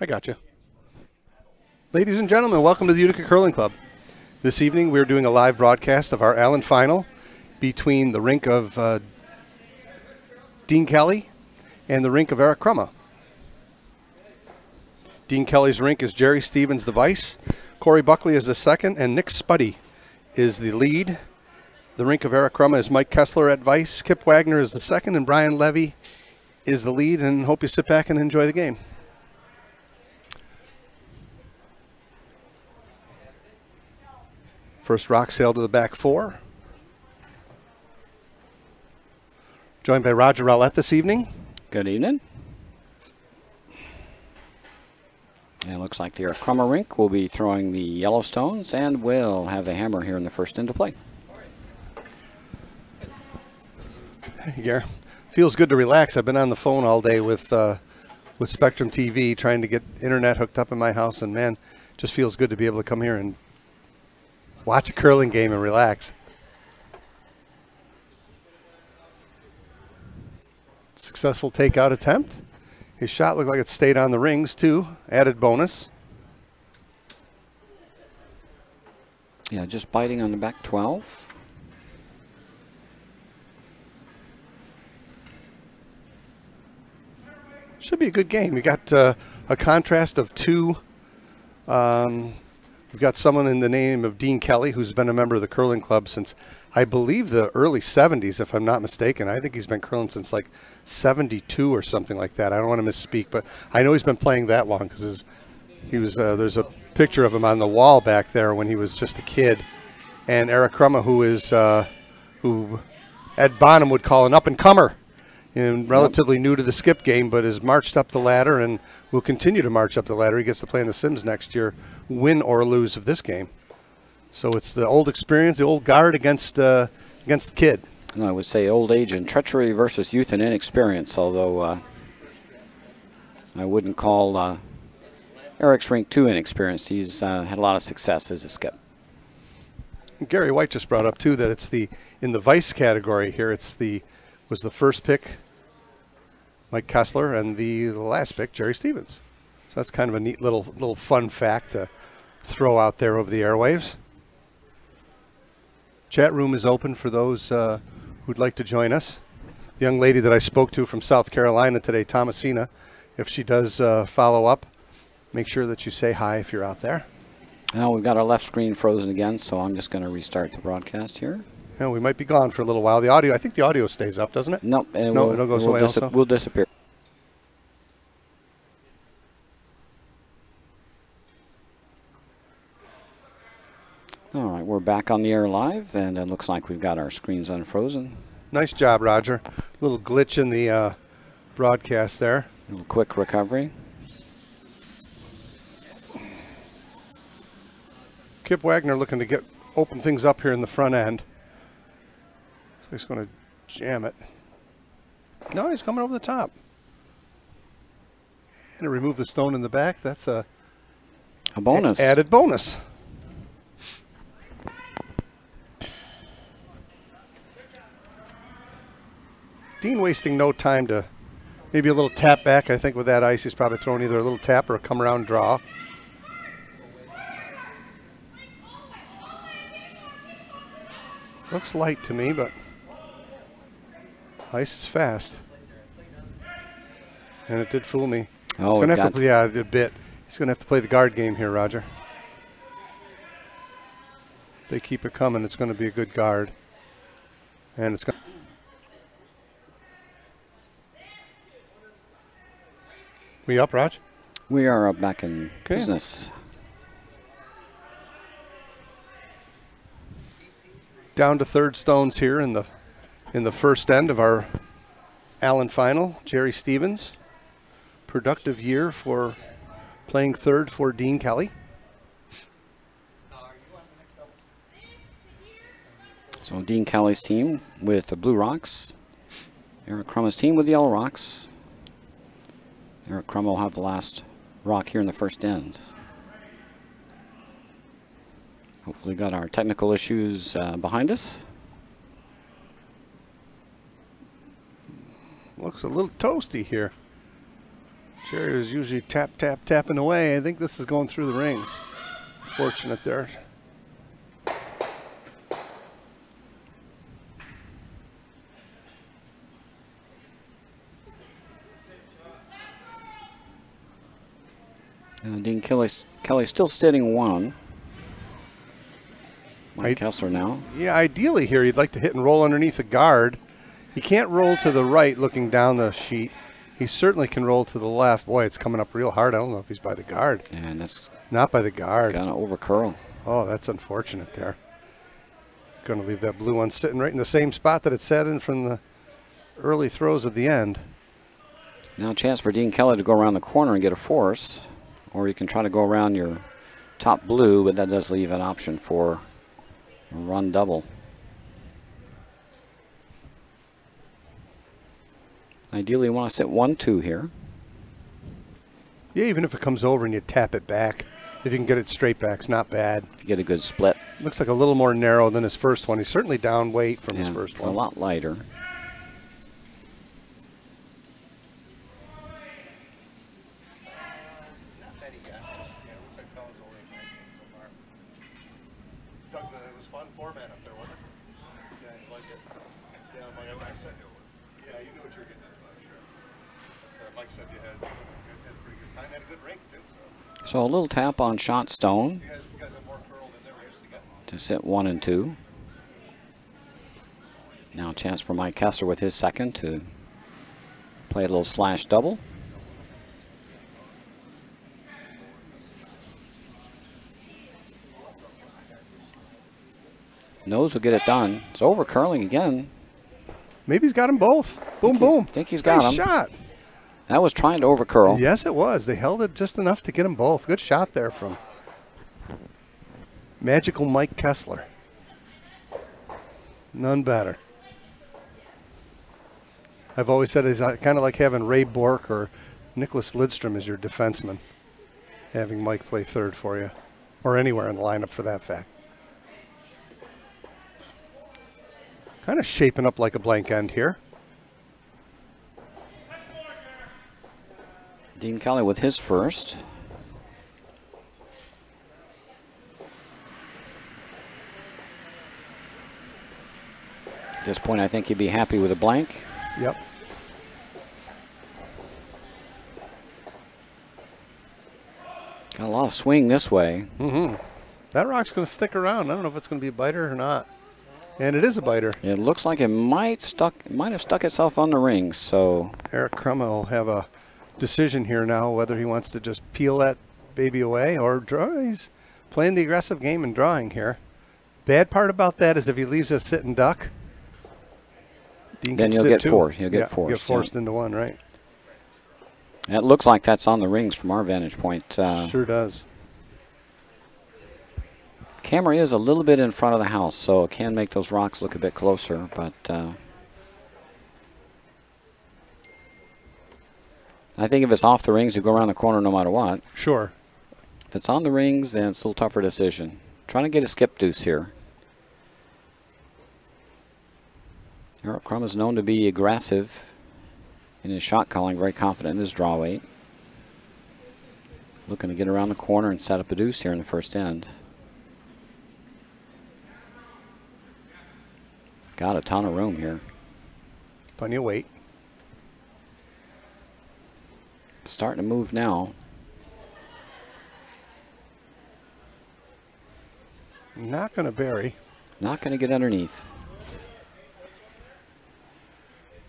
I got you. Ladies and gentlemen, welcome to the Utica Curling Club. This evening we're doing a live broadcast of our Allen Final between the rink of Dean Kelly and the rink of Eric Crummah. Dean Kelly's rink is Jerry Stevens the vice, Corey Buckley is the second, and Nick Spuddy is the lead. The rink of Eric Crummah is Mike Kessler at vice, Kip Wagner is the second, and Brian Levy is the lead, and hope you sit back and enjoy the game. First rock sail to the back four. Joined by Roger Rowlett this evening. Good evening. And it looks like the Eric Crummah rink will be throwing the Yellowstones and will have the hammer here in the first into play. Hey, Gare. Feels good to relax. I've been on the phone all day with Spectrum TV trying to get internet hooked up in my house, and man, just feels good to be able to come here and watch a curling game and relax. Successful takeout attempt. His shot looked like it stayed on the rings too. Added bonus. Yeah, just biting on the back 12. Should be a good game. We got a contrast of two. We've got someone in the name of Dean Kelly, who's been a member of the curling club since, I believe, the early 70s, if I'm not mistaken. I think he's been curling since like 72 or something like that. I don't want to misspeak, but I know he's been playing that long because there's a picture of him on the wall back there when he was just a kid. And Eric Crummah, who Ed Bonham would call an up-and-comer, and relatively new to the skip game, but has marched up the ladder and will continue to march up the ladder. He gets to play in the Sims next year, win or lose of this game. So it's the old experience, the old guard against the kid. I would say old age and treachery versus youth and inexperience, although I wouldn't call Eric's rink too inexperienced. He's had a lot of success as a skip. Gary White just brought up too that it's in the vice category here, was the first pick Mike Kessler and the last pick Jerry Stevens. So that's kind of a neat little fun fact to throw out there over the airwaves. Chat room is open for those who'd like to join us. The young lady that I spoke to from South Carolina today, Thomasina, if she does follow up, make sure that you say hi if you're out there. Now we've got our left screen frozen again, so I'm just going to restart the broadcast here. Yeah, we might be gone for a little while. I think the audio stays up, doesn't it? Nope. No, it'll go somewhere else. We'll disappear. All right, we're back on the air live, and it looks like we've got our screens unfrozen. Nice job, Roger. Little glitch in the broadcast there. A little quick recovery. Kip Wagner looking to open things up here in the front end. So he's going to jam it. No, he's coming over the top. And to remove the stone in the back, that's a bonus. Added bonus. Dean wasting no time to maybe a little tap back. I think with that ice, he's probably throwing either a little tap or a come around draw. Looks light to me, but ice is fast. And it did fool me. Oh, yeah, a bit. He's going to have to play the guard game here, Roger. They keep it coming. It's going to be a good guard. And it's going to... We up, Raj? We are up back in business. Down to third stones here in the first end of our Allen Final. Jerry Stevens, productive year for playing third for Dean Kelly. So Dean Kelly's team with the Blue Rocks. Eric Crummah's team with the Yellow Rocks. Eric Crummah will have the last rock here in the first end. Hopefully got our technical issues behind us. Looks a little toasty here. Jerry was usually tapping away. I think this is going through the rings. Fortunate there. Dean Kelly still sitting 1. Mike Kessler now. Yeah, ideally here you'd like to hit and roll underneath the guard. He can't roll to the right looking down the sheet. He certainly can roll to the left. Boy, it's coming up real hard. I don't know if he's by the guard. And that's not by the guard. Gonna over curl. Oh, that's unfortunate there. Going to leave that blue one sitting right in the same spot that it sat in from the early throws of the end. Now a chance for Dean Kelly to go around the corner and get a force. Or you can try to go around your top blue, but that does leave an option for a run double. Ideally, you want to sit 1-2 here. Yeah, even if it comes over and you tap it back, if you can get it straight back, it's not bad. You get a good split. Looks like a little more narrow than his first one. He's certainly down weight from his first one. A lot lighter. So a little tap on shot stone to sit 1 and 2. Now a chance for Mike Kessler with his second to play a little slash double. Nose will get it done. It's over curling again. Maybe he's got them both. Boom, boom. I think he's got nice them. Shot. That was trying to over curl. Yes, it was. They held it just enough to get them both. Good shot there from Magical Mike Kessler. None better. I've always said it's kind of like having Ray Bork or Nicholas Lidstrom as your defenseman, having Mike play third for you, or anywhere in the lineup for that fact. Kind of shaping up like a blank end here. Dean Kelly with his first. At this point, I think he'd be happy with a blank. Yep. Got a lot of swing this way. Mm-hmm. That rock's going to stick around. I don't know if it's going to be a biter or not. And it is a biter. It looks like it might have stuck itself on the rings. So Eric Crummell will have a decision here now whether he wants to just peel that baby away or draw. He's playing the aggressive game and drawing here. Bad part about that is if he leaves us sit and duck, Dean then you'll get forced. You'll get forced. Get forced into one, right? It looks like that's on the rings from our vantage point. Sure does. Camera is a little bit in front of the house, so it can make those rocks look a bit closer, but I think if it's off the rings, you go around the corner no matter what. Sure. If it's on the rings, then it's a little tougher decision. Trying to get a skip deuce here. Eric Crum is known to be aggressive in his shot calling, very confident in his draw weight. Looking to get around the corner and set up a deuce here in the first end. Got a ton of room here. Plenty of weight. Starting to move now. Not going to bury. Not going to get underneath.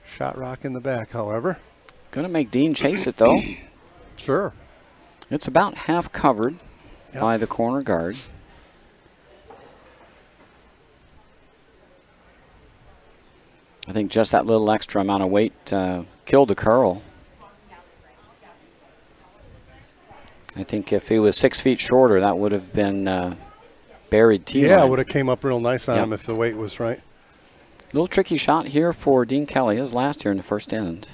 Shot rock in the back, however. Going to make Dean chase it, though. Sure. It's about half covered by the corner guard. I think just that little extra amount of weight killed the curl. I think if he was 6 feet shorter, that would have been buried T-line. Yeah, it would have came up real nice on him if the weight was right. Little tricky shot here for Dean Kelly, his last here in the first end.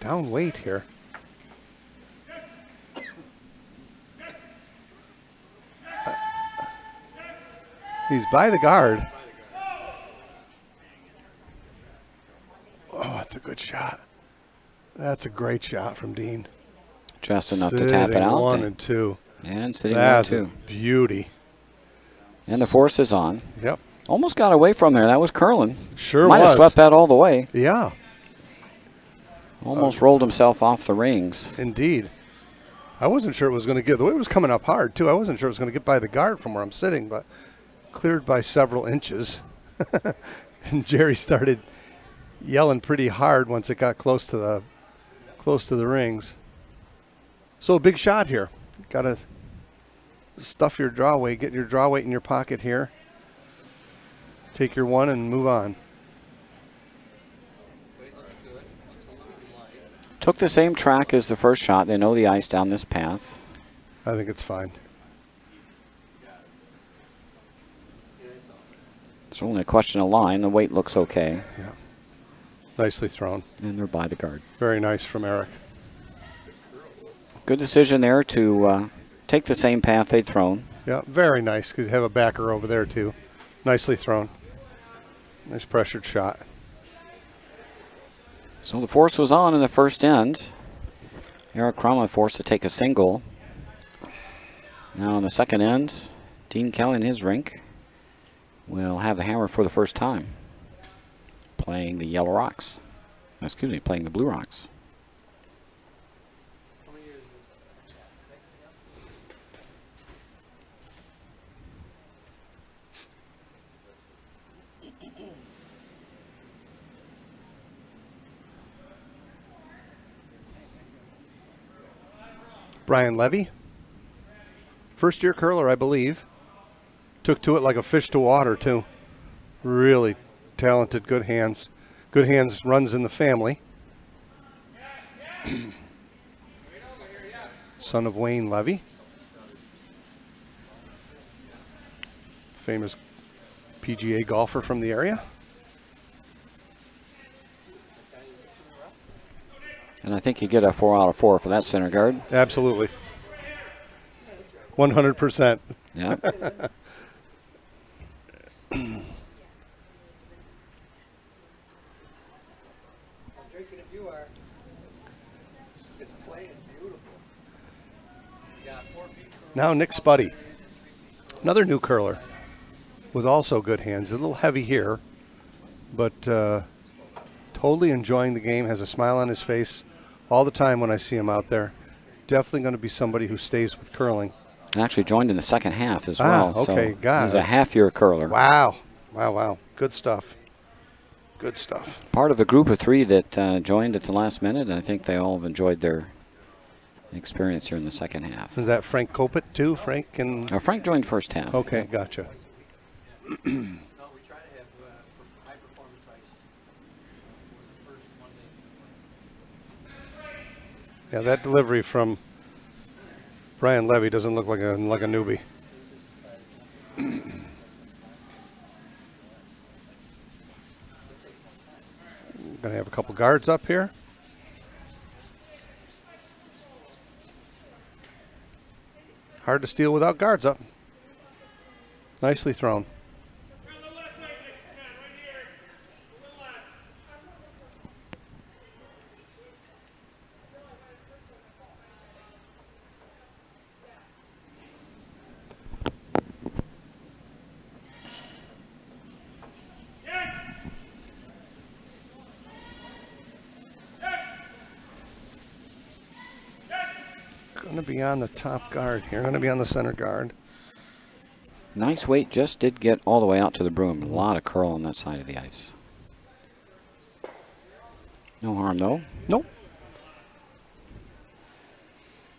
down weight here. He's by the guard. Oh, that's a good shot. That's a great shot from Dean. Just enough to tap it out. 1 and 2. And sitting That's 1 2. a beauty. And the force is on. Yep. Almost got away from there. That was curling. Sure Might was. have swept that all the way. Yeah, Almost rolled himself off the rings. indeed. I wasn't sure it was going to get, the way it was coming up hard, too, I wasn't sure it was going to get by the guard from where I'm sitting, but cleared by several inches. And Jerry started yelling pretty hard once it got close to the rings. So a big shot here. Got to stuff your draw weight, get your draw weight in your pocket here. Take your 1 and move on. Took the same track as the first shot. They know the ice down this path. I think it's fine. It's only a question of line. The weight looks okay. Yeah. Nicely thrown. And they're by the guard. Very nice from Eric. Good decision there to take the same path they'd thrown. Yeah, very nice because you have a backer over there too. Nicely thrown. Nice pressured shot. So the force was on in the first end. Eric Crum forced to take a single. Now in the second end, Dean Kelly in his rink will have the hammer for the first time. Playing the Yellow Rocks. Excuse me, playing the Blue Rocks. Brian Levy, first year curler, I believe. Took to it like a fish to water too. Really talented, good hands. Good hands runs in the family. Son of Wayne Levy. Famous PGA golfer from the area. And I think you get a 4 out of 4 for that center guard. Absolutely. 100%. Yeah. Now Nick Spuddy, another new curler with also good hands. A little heavy here, but totally enjoying the game, has a smile on his face all the time when I see him out there. Definitely going to be somebody who stays with curling. And actually joined in the second half as well. Okay, so he's a half-year curler. Wow. Wow, wow. Good stuff. Good stuff. Part of a group of 3 that joined at the last minute, and I think they all have enjoyed their experience here in the second half. Is that Frank Kopit too? Frank and Frank joined first half. Okay, gotcha. Yeah, that delivery from Brian Levy doesn't look like a newbie. Gonna have a couple guards up here. Hard to steal without guards up. Nicely thrown. Going to be on the top guard here. Going to be on the center guard. Nice weight, just did get all the way out to the broom. A lot of curl on that side of the ice. No harm, though. Nope.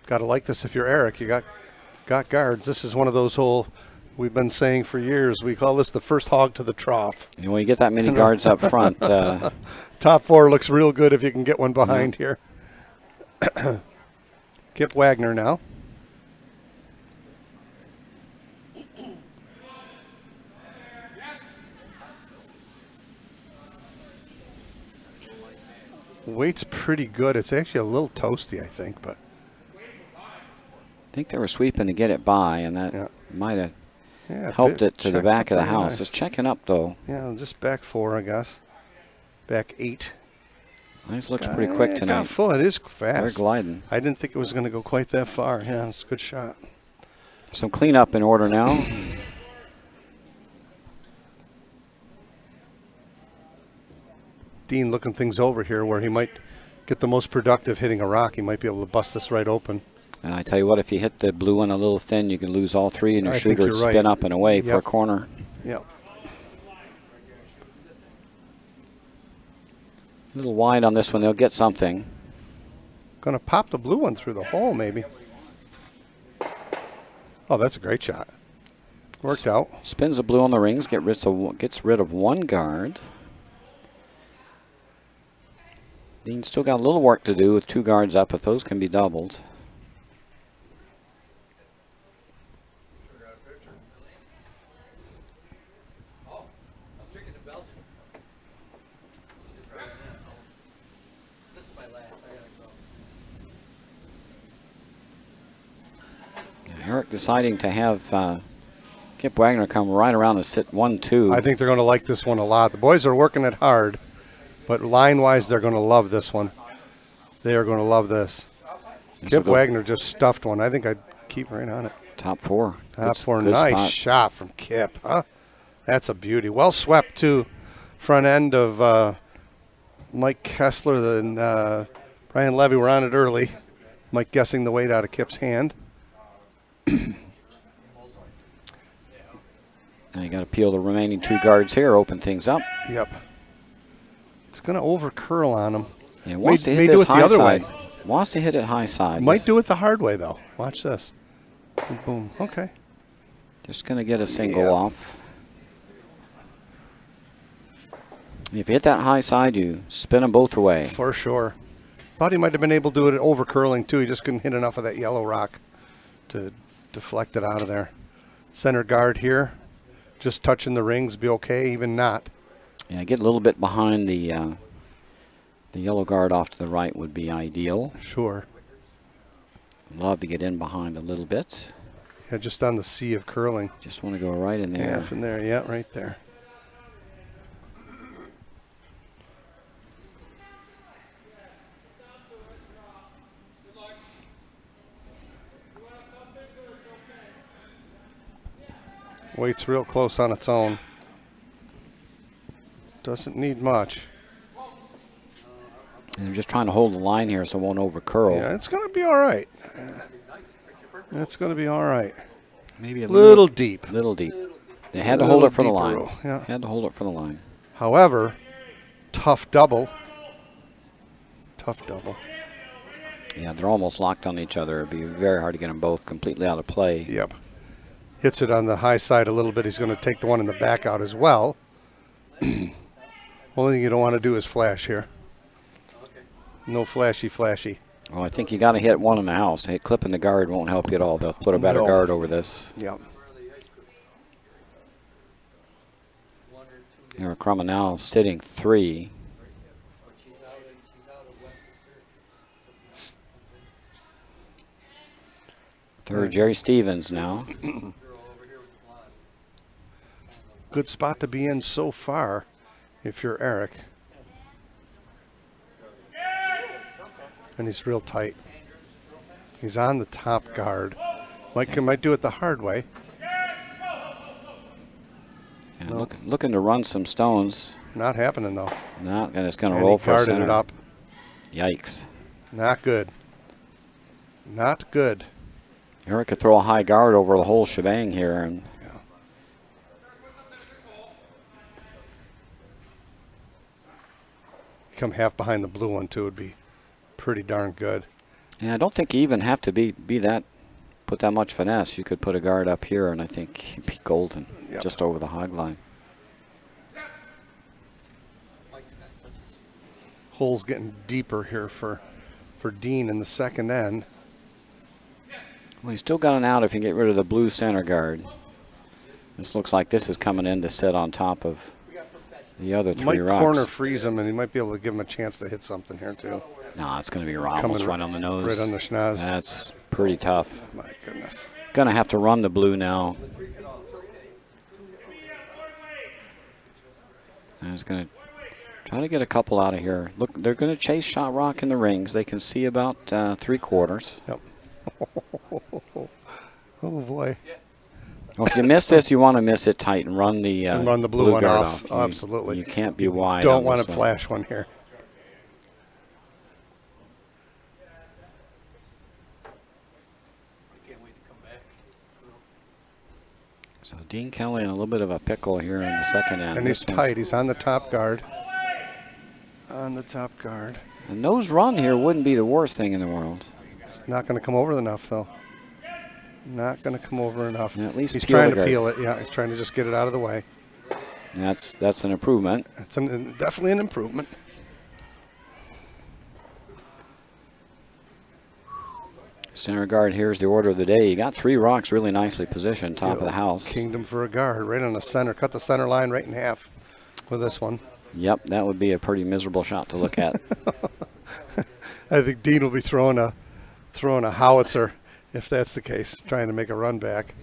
Got to like this if you're Eric. You got guards. This is one of those whole, we've been saying for years, we call this the first hog to the trough. And when you get that many guards up front. Top 4 looks real good if you can get one behind here. Kip Wagner now. Weight's pretty good. It's actually a little toasty, I think, but I think they were sweeping to get it by, and that might have helped it to the back of the house. Nice. It's checking up, though. Yeah, just back 4, I guess. Back 8. Nice, looks pretty quick tonight. Got full. It is fast. They're gliding. I didn't think it was going to go quite that far. Yeah, it's a good shot. Some cleanup in order now. Dean looking things over here where he might get the most productive hitting a rock. He might be able to bust this right open. And I tell you what, if you hit the blue one a little thin, you can lose all 3, and your shooter would spin up and away for a corner. Yep. A little wide on this one. They'll get something. Going to pop the blue one through the hole, maybe. Oh, that's a great shot. Worked out. Spins the blue on the rings, gets rid of 1 guard. Dean's still got a little work to do with 2 guards up, but those can be doubled. Eric deciding to have Kip Wagner come right around and sit 1-2. I think they're going to like this one a lot. The boys are working it hard, but line-wise, they're going to love this one. They are going to love this. Kip Wagner just stuffed one. I think I'd keep right on it. Top 4. Top 4. Nice shot from Kip, huh? That's a beauty. Well swept, too. Front end of Mike Kessler and Brian Levy were on it early. Mike guessing the weight out of Kip's hand. Now you got to peel the remaining 2 guards here, open things up. Yep. It's going to over curl on him. Yeah, wants to hit this high side. Wants to hit it high side. Might do it the hard way though. Watch this. Boom. Okay. Just going to get a single off. If you hit that high side, you spin them both away. For sure. Thought he might have been able to do it over curling too. He just couldn't hit enough of that yellow rock to deflect it out of there. Center guard here, just touching the rings, be okay, even not. Yeah, get a little bit behind the yellow guard off to the right would be ideal. Sure. Love to get in behind a little bit. Yeah, just on the sea of curling. Just want to go right in there. Yeah, from there, yeah, right there. Weight's real close on its own. Doesn't need much. And they're just trying to hold the line here so it won't over curl. Yeah, it's going to be all right. It's going to be all right. Maybe a little deep. Little deep. They had to hold it for the line. Yeah. Had to hold it for the line. However, tough double. Tough double. Yeah, they're almost locked on each other. It'd be very hard to get them both completely out of play. Yep. Hits it on the high side a little bit. He's going to take the one in the back out as well. Only thing you don't want to do is flash here. No flashy. Well, I think you got to hit one in the house. Hey, clipping the guard won't help you at all. They'll put a better guard over this. Yep. Eric Crummett now sitting 3. Third, Jerry Stevens now. Good spot to be in so far if you're Eric. And he's real tight. He's on the top guard. Mike might do it the hard way. Yeah, looking to run some stones. Not happening though. Not, and it's going to roll for guarded center. it up. Yikes. Not good. Not good. Eric could throw a high guard over the whole shebang here. And come half behind the blue one too would be pretty darn good. Yeah, I don't think you even have to put that much finesse. You could put a guard up here, and I think he'd be golden, just over the hog line. Hole's getting deeper here for Dean in the second end. Well, he's still got an out if you get rid of the blue center guard. This looks like this is coming in to sit on top of the other 3 might rocks. corner freeze him, and he might be able to give him a chance to hit something here too. No, it's going to be almost right on the nose. Right on the schnoz. That's pretty tough. My goodness. Going to have to run the blue now. I was going to try to get a couple out of here. Look, they're going to chase Shot Rock in the rings. They can see about 3/4. Yep. Oh boy. Well, if you miss this, you want to miss it tight and run the blue one guard off. You, Absolutely. You can't be wide. Don't want to flash one here. So Dean Kelly in a little bit of a pickle here in the second end. And he's tight. He's on the top guard. On the top guard. A nose run here wouldn't be the worst thing in the world. It's not going to come over enough, though. Not going to come over enough. Yeah, at least he's trying to peel it. Yeah, he's trying to just get it out of the way. That's an improvement. It's definitely an improvement. Center guard, here's the order of the day. You got 3 rocks really nicely positioned, top of the house. Kingdom for a guard, right on the center. Cut the center line right in half with this one. Yep, that would be a pretty miserable shot to look at. I think Dean will be throwing a howitzer if that's the case, trying to make a run back.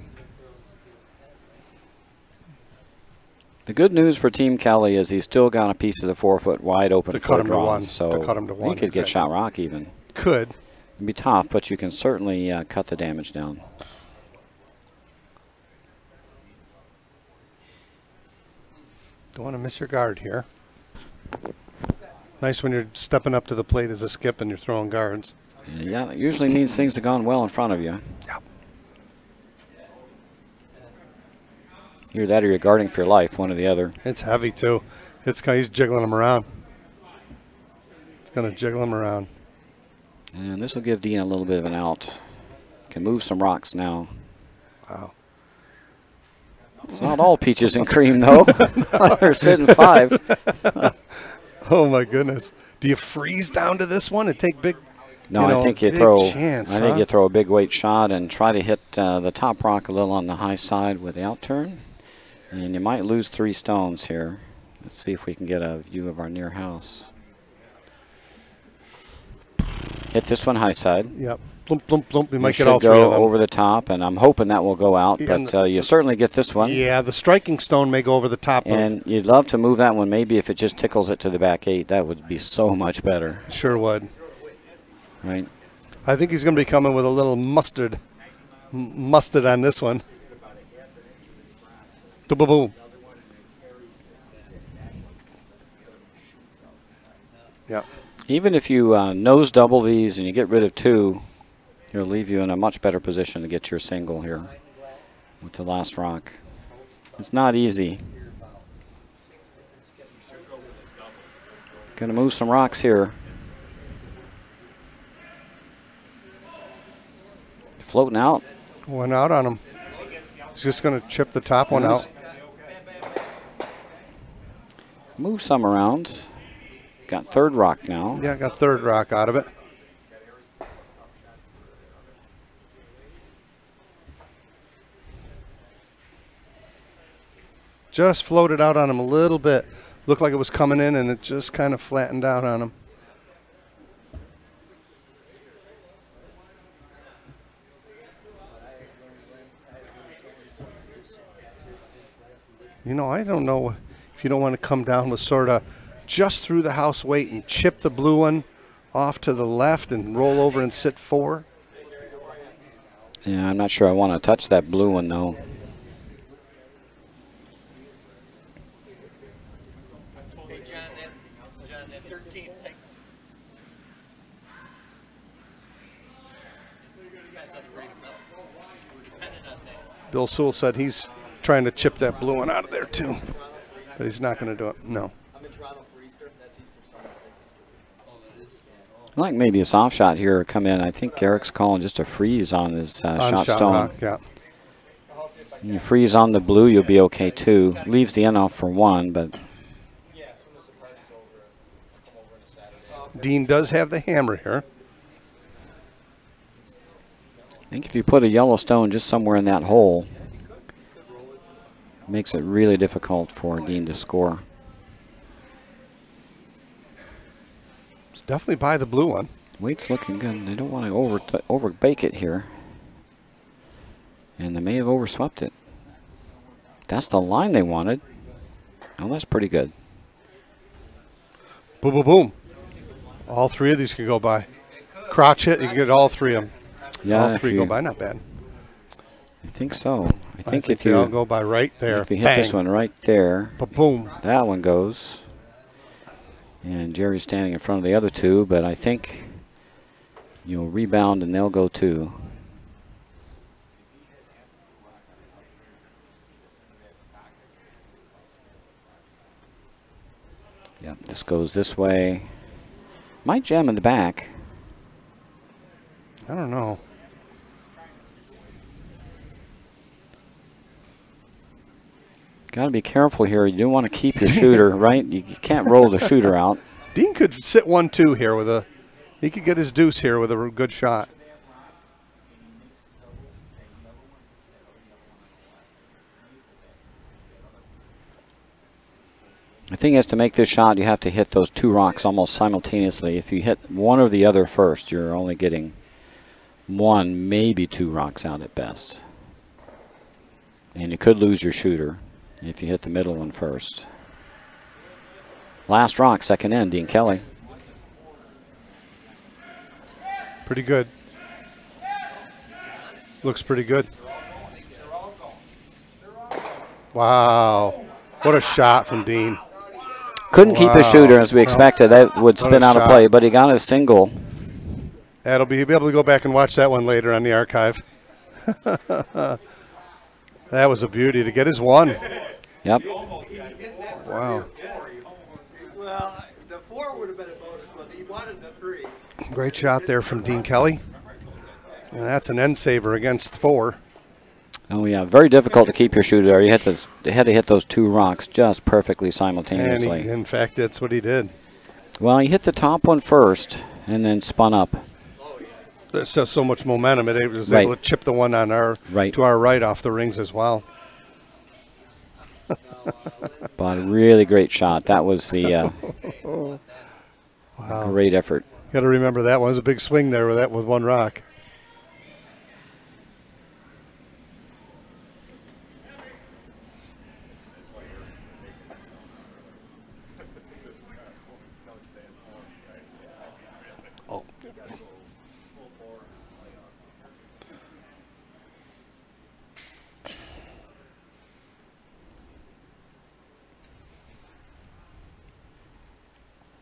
The good news for Team Kelly is he's still got a piece of the 4-foot wide open to cut him to 1. So to cut him to 1. He could get Shot Rock even. Could. It'd be tough, but you can certainly cut the damage down. Don't want to miss your guard here. Nice when you're stepping up to the plate as a skip and you're throwing guards. Yeah, it usually means things have gone well in front of you. Yep. Either that or you're guarding for your life, one or the other. It's heavy, too. He's jiggling them around. It's going to jiggle them around. And this will give Dean a little bit of an out. Can move some rocks now. Wow. It's not all peaches and cream, though. They're sitting 5. Oh, my goodness. Do you freeze down to this one and take big... No, I think you throw. I think you throw a big weight shot and try to hit the top rock a little on the high side with the out turn, and you might lose 3 stones here. Let's see if we can get a view of our near house. Hit this one high side. Yep. Plump, plump, plump. You might get all 3 of them. Over the top, and I'm hoping that will go out, but you certainly get this one. Yeah, the striking stone may go over the top. And you'd love to move that one. Maybe if it just tickles it to the back 8, that would be so much better. Sure would. Right. I think he's going to be coming with a little mustard on this one. Boom. Yeah. Even if you nose double these and you get rid of 2, it'll leave you in a much better position to get your single here with the last rock. It's not easy. Going to move some rocks here. Floating out. One out on him. He's just going to chip the top one out. Move some around. Got 3rd rock now. Yeah, got 3rd rock out of it. Just floated out on him a little bit. Looked like it was coming in, and it just kind of flattened out on him. You know, I don't know if you don't want to come down with sort of just through the house weight and chip the blue one off to the left and roll over and sit 4. Yeah, I'm not sure I want to touch that blue one, though. Bill Sewell said he's trying to chip that blue one out of there too, but he's not going to do it. No. I like maybe a soft shot here come in. I think Eric's calling just a freeze on his shot stone. Rock, yeah. And you freeze on the blue, you'll be okay too. Leaves the end off for 1, but Dean does have the hammer here. I think if you put a yellow stone just somewhere in that hole, it makes it really difficult for Dean to score. Definitely buy the blue one. Weight's looking good. They don't want to over bake it here. And they may have overswept it. That's the line they wanted. Oh, that's pretty good. Boom, boom, boom. All three of these can go by. Crotch hit, you can get all three of them. Yeah, all three go by, not bad. I think so. I think if they you all go by right there. If you hit Bang. this one right there, boom. That one goes. And Jerry's standing in front of the other two, but I think you'll rebound and they'll go too. Yep, this goes this way. Might jam in the back. I don't know. Got to be careful here. You don't want to keep your shooter, right? You can't roll the shooter out. Dean could sit 1-2 here with a. He could get his deuce here with a good shot. The thing is, to make this shot, you have to hit those two rocks almost simultaneously. If you hit one or the other first, you're only getting one, maybe two rocks out at best. And you could lose your shooter if you hit the middle one first. Last rock, second end, Dean Kelly. Pretty good. Looks pretty good. Wow. What a shot from Dean. Couldn't keep his shooter as we expected. That would spin out of play, but he got his single. He'll be able to go back and watch that one later on the archive. That was a beauty to get his one. Yep. Wow. Well, the 4 would have been a bonus, but he wanted the 3. Great shot there from Dean Kelly. And that's an end saver against 4. Oh, yeah, very difficult to keep your shooter there. You had to hit those two rocks just perfectly simultaneously. And in fact, that's what he did. Well, he hit the top one first and then spun up. There's just so much momentum. It was able to chip the one on to our right off the rings as well. But a really great shot. That was the wow. Great effort. Got to remember that one. It was a big swing there with one rock.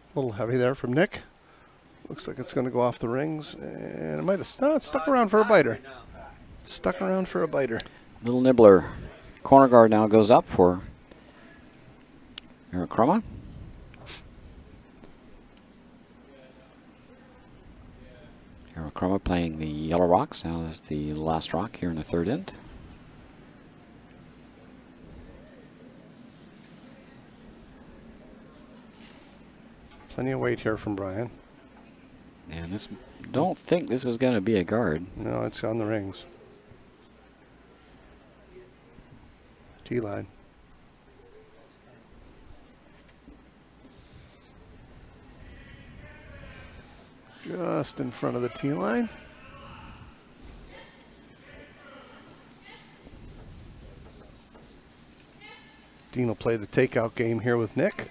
A little heavy there from Nick. Looks like it's going to go off the rings, and it might have stuck around for a biter. Stuck around for a biter. Little nibbler. Corner guard now goes up for Eric Crummah. Eric Crummah playing the yellow rocks. Now is the last rock here in the third end. Plenty of weight here from Brian. And this, don't think this is going to be a guard. No, it's on the rings. T-line. Just in front of the T-line. Dean will play the takeout game here with Nick.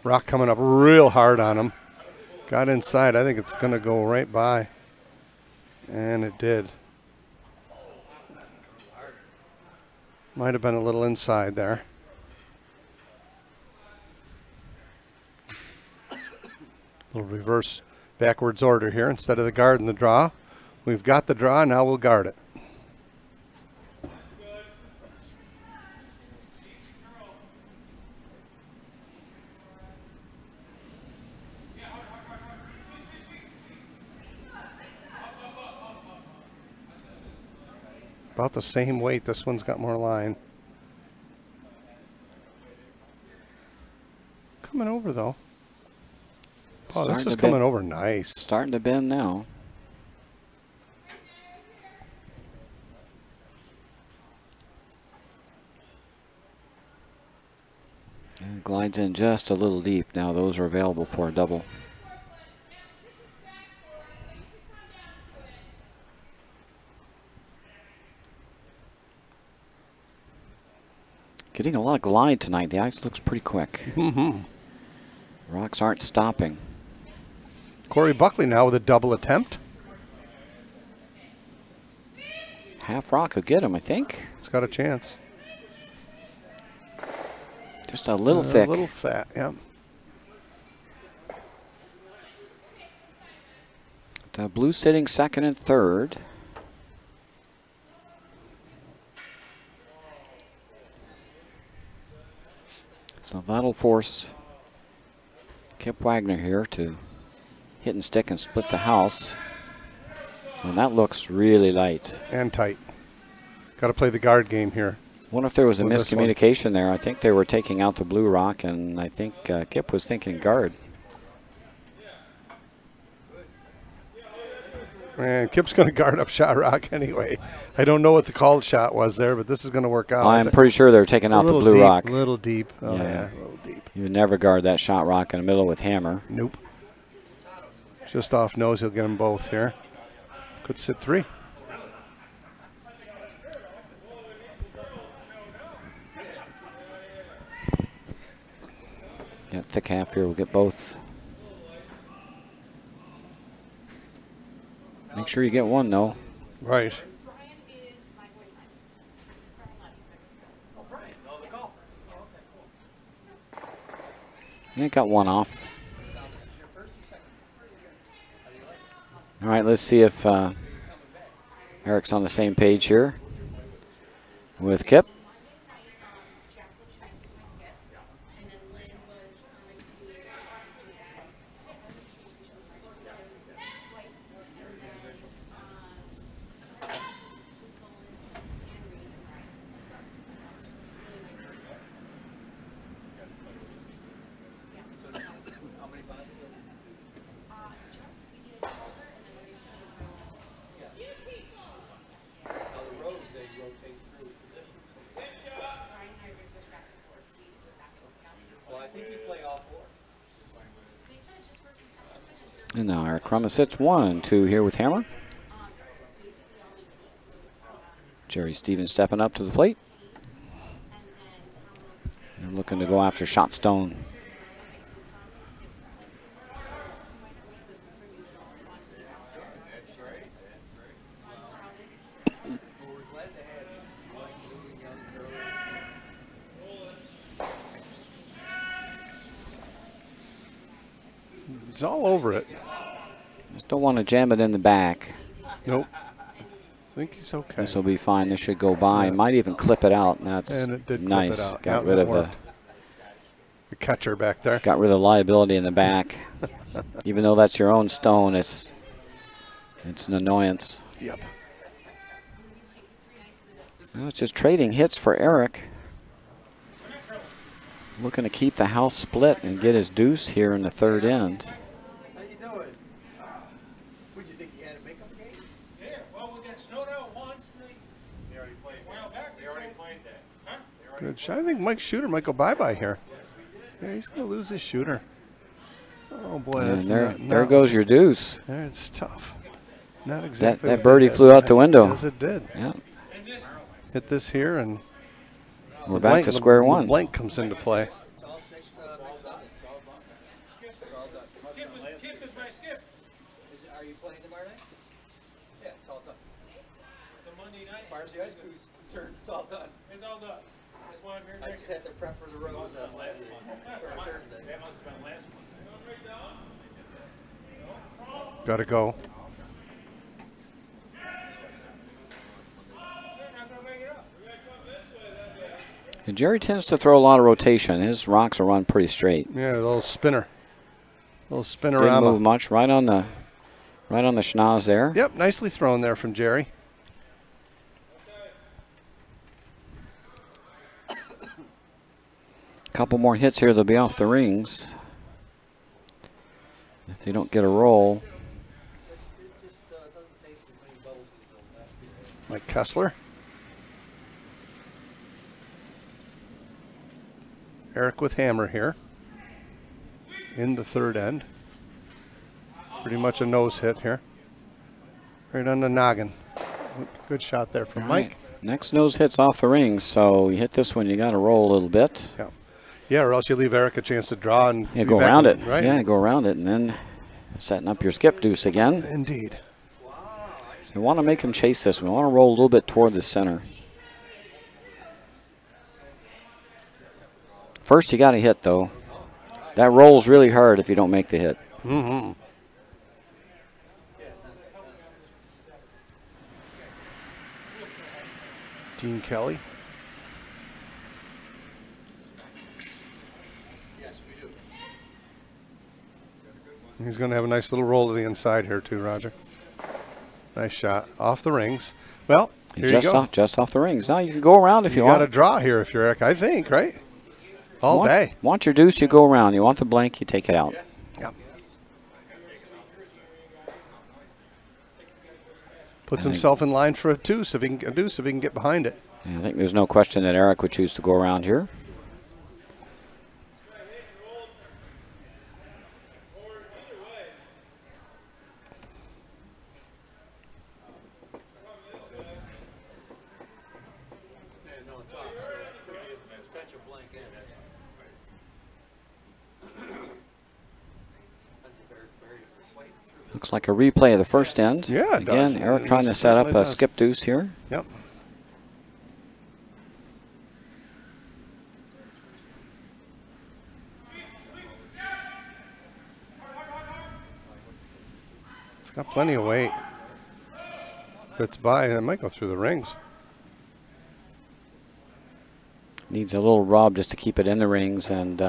Rock coming up real hard on him. Got inside. I think it's going to go right by. And it did. Might have been a little inside there. Little reverse backwards order here instead of the guard and the draw. We've got the draw, now we'll guard it. About the same weight. This one's got more line. Coming over though. Oh, this Starting is to coming bend. over nice. Starting to bend now. And glides in just a little deep. Now those are available for a double. Getting a lot of glide tonight. The ice looks pretty quick. Mm-hmm. Rocks aren't stopping. Corey Buckley now with a double attempt. Half rock could get him, I think. It's got a chance. Just a little thick. A little fat, yeah. The blue sitting second and third. So that'll force Kip Wagner here to hit and stick and split the house. And that looks really light. And tight. Got to play the guard game here. Wonder if there was a With this one. miscommunication there. I think they were taking out the blue rock, and I think Kip was thinking guard. And Kip's going to guard up shot rock anyway. I don't know what the called shot was there, but this is going to work out. I'm pretty sure they're taking out the blue deep, rock. A little deep. Oh, Yeah. yeah, a little deep. You would never guard that shot rock in the middle with hammer. Nope. Just off nose, he'll get them both here. Could sit 3. Yeah, thick half here. We'll get both. Make sure you get one, though. Right. Yeah, got one off. All right, let's see if Eric's on the same page here with Kip. And now Eric Crummett sits 1-2 here with hammer. Jerry Stevens stepping up to the plate. And looking to go after shot stone. He's all over it. Just don't want to jam it in the back. Nope. I think he's okay. This will be fine. This should go by. Yeah. Might even clip it out. That's And it did nice. clip it out. Got Yeah, rid that of worked. The catcher back there. got rid of the liability in the back. Even though that's your own stone, it's an annoyance. Yep. Well, it's just trading hits for Eric. Looking to keep the house split and get his deuce here in the third end. How you doing? Would you think you had a makeup game? Yeah, well, we got snowed out once. They already played that. They already played that. Huh? Good shot. I think Mike Shooter might go bye-bye here. Yeah, he's going to lose his shooter. Oh, boy. And That's there goes your deuce. There, it's tough. Not exactly. That what birdie they flew out had. the window. Yes, it did. Yeah, Hit this here, and we're back to square one. The blank comes into play. It's all 6 mixed up. It's all done. It's all done. Tip is my skip. Are you playing tomorrow night? Yeah, it's all done. It's a Monday night. As far as the ice crew's concerned, it's all done. It's all done. That's why I'm here I next. just have to prep for the roads on Wednesday or Thursday. That must have been last month. Got to go. And Jerry tends to throw a lot of rotation. His rocks will run pretty straight. Yeah, a little spinner. Little Didn't move spinorama. much. Right on the schnoz there. Yep, nicely thrown there from Jerry. Couple more hits here. They'll be off the rings. they don't get a roll. Mike Kessler. Eric with hammer here in the third end. Pretty much a nose hit here. Right on the noggin. Good shot there from Mike. Right. Next nose hit's off the rings, so you hit this one, you got to roll a little bit. Yeah. Yeah, or else you leave Eric a chance to draw and Yeah, be go back around in, it. Right? Yeah, go around it, and then setting up your skip deuce again. Indeed. So we want to make him chase this. We want to roll a little bit toward the center. First, you got to hit, though. That rolls really hard if you don't make the hit. Mm-hmm. Dean Kelly. He's going to have a nice little roll to the inside here too, Roger. Nice shot off the rings. Well, here you go. Just off the rings. Now you can go around if you You got want. to draw here if you're Eric, I think, right? All day. Want your deuce, you go around. You want the blank, you take it out. Yep. Puts himself in line for a deuce if he can get behind it. And I think there's no question that Eric would choose to go around here. Looks like a replay of the first end. Yeah, it Again, does. Eric It trying to set up certainly a does. skip deuce here. Yep. It's got plenty of weight. It's by, and it might go through the rings. Needs a little rub just to keep it in the rings, and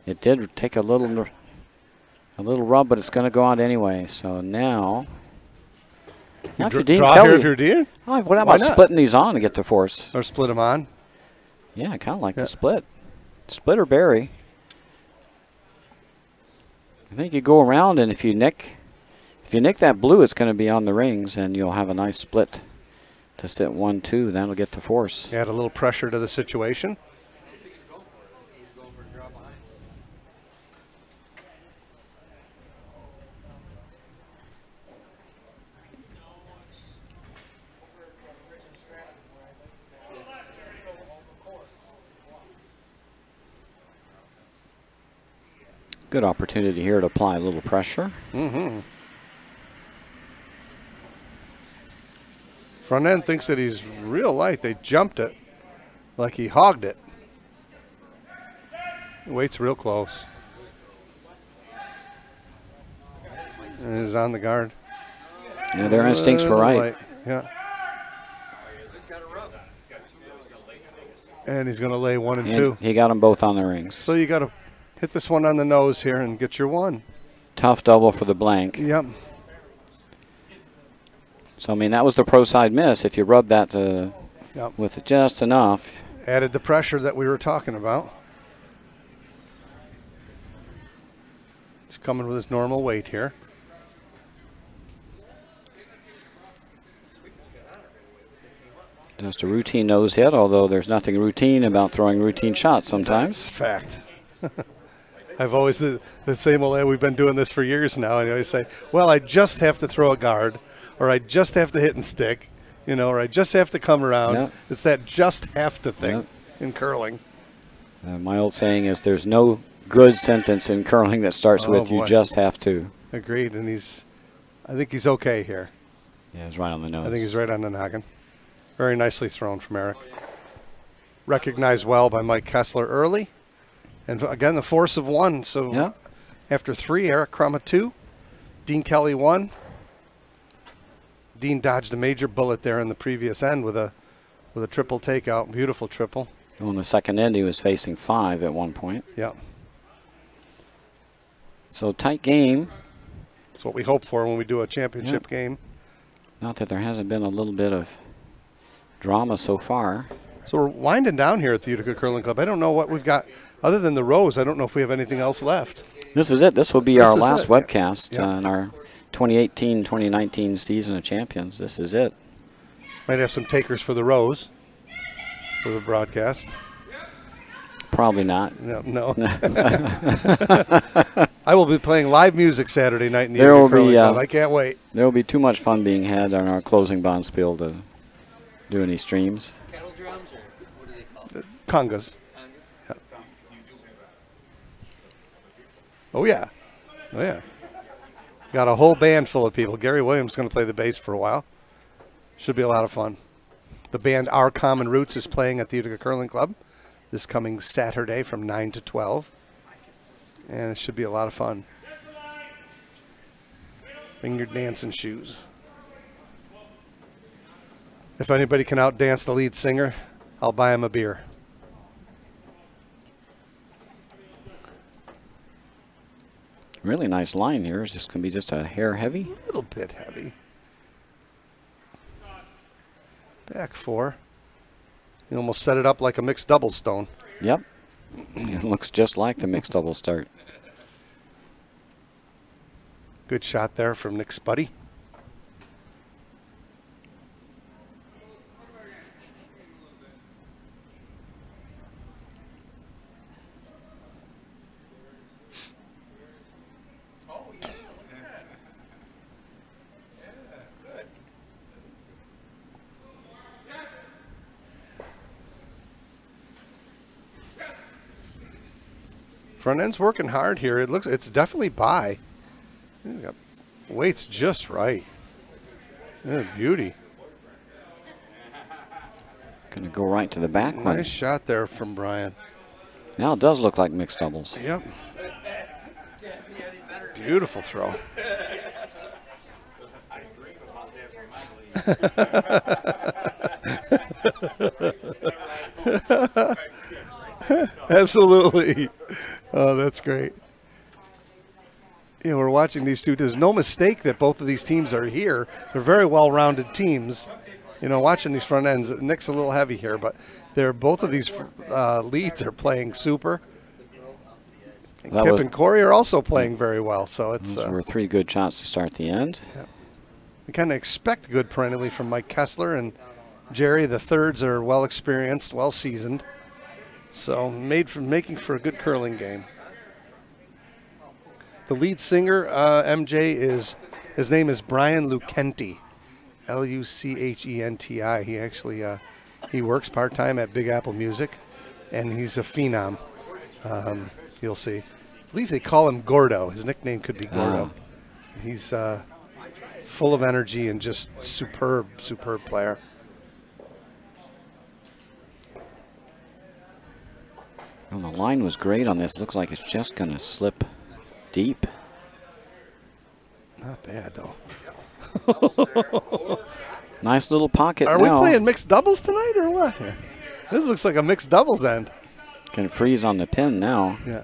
it did take a little rub, but it's going to go out anyway. So now if you're Dean Draw Kelly, here if you're Dean? what Why about not? splitting these on to get the force? Or split them on. Yeah, I kind of like Yeah. the split. Split or bury. I think you go around, and if you nick that blue, it's going to be on the rings, and you'll have a nice split to sit 1-2. That'll get the force. Add a little pressure to the situation. Good opportunity here to apply a little pressure. Mm-hmm. Front end thinks that he's real light. They jumped it like he hogged it. Weight's real close. And is on the guard. Yeah, their instincts were right. Light. Yeah. And he's going to lay 1 and And 2. he got them both on the rings. So you got to hit this one on the nose here and get your 1. Tough double for the blank. Yep. So, I mean, that was the pro side miss. If you rub that Yep. with just enough. Added the pressure that we were talking about. He's coming with his normal weight here. Just a routine nose hit, although there's nothing routine about throwing routine shots sometimes. That's fact. I've always, the same old, we've been doing this for years now, and I always say, well, I just have to throw a guard, or I just have to hit and stick, you know, or I just have to come around. Yep. It's that just have to thing Yep. in curling. My old saying is there's no good sentence in curling that starts Oh, with you boy. just have to. Agreed, and I think he's okay here. Yeah, it's right on the nose. I think he's right on the noggin. Very nicely thrown from Eric. Recognized well by Mike Kessler early. And again, the force of 1. So Yeah. after 3, Eric Crumma 2, Dean Kelly 1. Dean dodged a major bullet there in the previous end with a triple takeout. Beautiful triple. On the second end, he was facing 5 at one point. Yeah. So tight game. That's what we hope for when we do a championship game. Not that there hasn't been a little bit of drama so far. So we're winding down here at the Utica Curling Club. I don't know what we've got. Other than the rows, I don't know if we have anything else left. This is it. This will be This our is last it. webcast Yeah. in our 2018-2019 season of champions. This is it. Might have some takers for the Rose for the broadcast. Probably not. No. I will be playing live music Saturday night in the There Utica will be, Curling Club. I can't wait. There will be too much fun being had on our closing bonspiel to do any streams. Kettle drums, or what do they call it? Congas. Congas? Oh, yeah. Oh, yeah. Got a whole band full of people. Gary Williams is going to play the bass for a while. Should be a lot of fun. The band Our Common Roots is playing at the Utica Curling Club this coming Saturday from 9 to 12. And it should be a lot of fun. Bring your dancing shoes. If anybody can outdance the lead singer, I'll buy him a beer. Really nice line here. Is this going to be just a hair heavy? A little bit heavy. Back four. You almost set it up like a mixed double stone. Yep. It looks just like the mixed double start. Good shot there from Nick Spuddy. Oh, yeah, look at that. Yeah, good. Front end's working hard here. It's definitely by. Weight's just right. Yeah, beauty. Going to go right to the back one. Nice shot there from Brian. Now it does look like mixed doubles. Yep. Can't be any better. Beautiful throw. Absolutely. Oh, that's great. You know, we're watching these two. There's no mistake that both of these teams are here. They're very well-rounded teams. You know, watching these front ends, Nick's a little heavy here, but both of these leads are playing super. And Kip and Corey are also playing very well. So it's those were three good shots to start the end. Yeah. We kind of expect good perennially from Mike Kessler and Jerry. The thirds are well experienced, well seasoned. So making for a good curling game. The lead singer, MJ, his name is Brian Lucenti, Luchenti. He actually he works part-time at Big Apple Music, and he's a phenom. You'll see. I believe they call him Gordo. His nickname could be Gordo. He's full of energy and just superb player. Well, the line was great on this. Looks like it's just going to slip deep. Not bad, though. Nice little pocket. Are now. we playing mixed doubles tonight or what? Here? This looks like a mixed doubles end. Can freeze on the pin now. Yeah.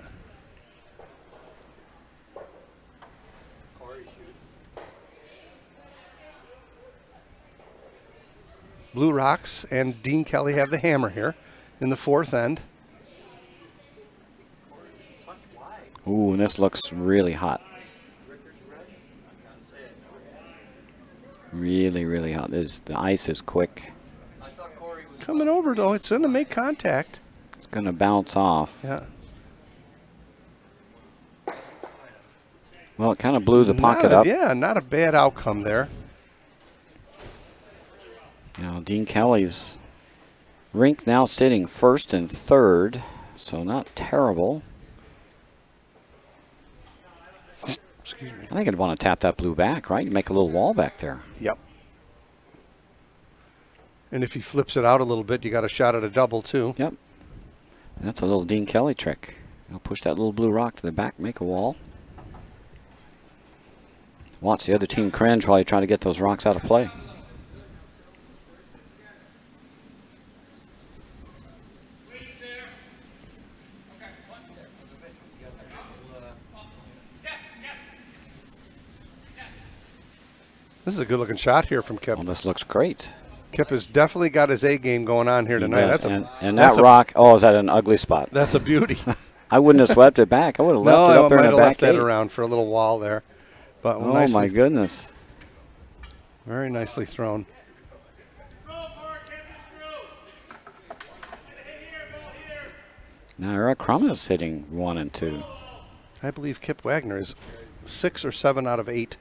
Blue Rocks and Dean Kelly have the hammer here in the fourth end. Ooh, and this looks really hot. Really, really hot. The ice is quick. Coming over, though. It's going to make contact. It's going to bounce off. Yeah. Well, it kind of blew the pocket up. Yeah, not a bad outcome there. Now, Dean Kelly's rink now sitting first and third, so not terrible. Excuse me. I think I'd want to tap that blue back, right? You make a little wall back there. Yep. And if he flips it out a little bit, you got a shot at a double, too. Yep. That's a little Dean Kelly trick. You'll push that little blue rock to the back, make a wall. Watch the other team cringe while you try to get those rocks out of play. This is a good-looking shot here from Kip. Well, this looks great. Kip has definitely got his A game going on here tonight. And that rock, oh, is that an ugly spot? That's a beauty. I wouldn't have swept it back. I would have left No, it I up there might in have the back left that eight. around for a little while there. But Oh, nicely, my goodness. very nicely thrown. Now Eric Crum is sitting 1 and 2. I believe Kip Wagner is 6 or 7 out of 8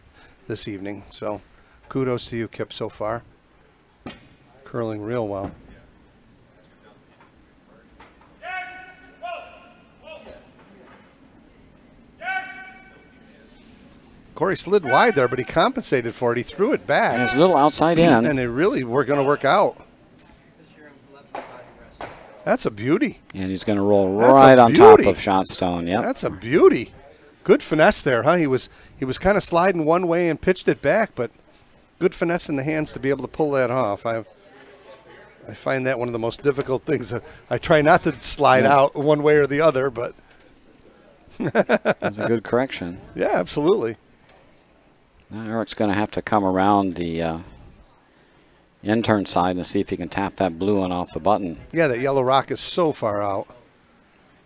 this evening. So kudos to you, Kip, so far. Curling real well. Corey slid wide there, but he compensated for it. He threw it And back, it's a little outside in. and it really were going to work out. That's a beauty. And he's going to roll That's a right on top beauty. of Shotstone. Yep. That's a beauty. Good finesse there, huh? He was kind of sliding one way and pitched it back, but good finesse in the hands to be able to pull that off. I find that one of the most difficult things. I try not to slide out one way or the other, but That's a good correction. yeah, absolutely. Now Eric's going to have to come around the intern side and see if he can tap that blue one off the button. Yeah, that yellow rock is so far out.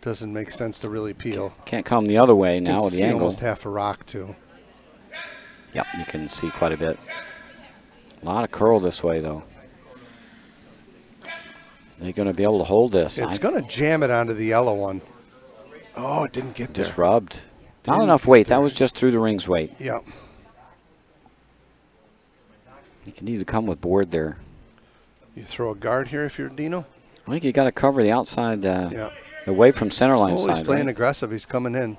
Doesn't make sense to really peel. Can't come the other way now You with can the see angle. almost half a rock too. Yep, you can see quite a bit. A lot of curl this way, though. They're going to be able to hold this. It's going to jam it onto the yellow one. Oh, it didn't get there. Just rubbed. Not Didn't enough get weight. there. That was just through the ring's weight. Yeah. You can either come with board there. You throw a guard here if you're Dino? I think you got to cover the outside, Yeah. away from center line Oh, side. he's playing right? aggressive. He's coming in.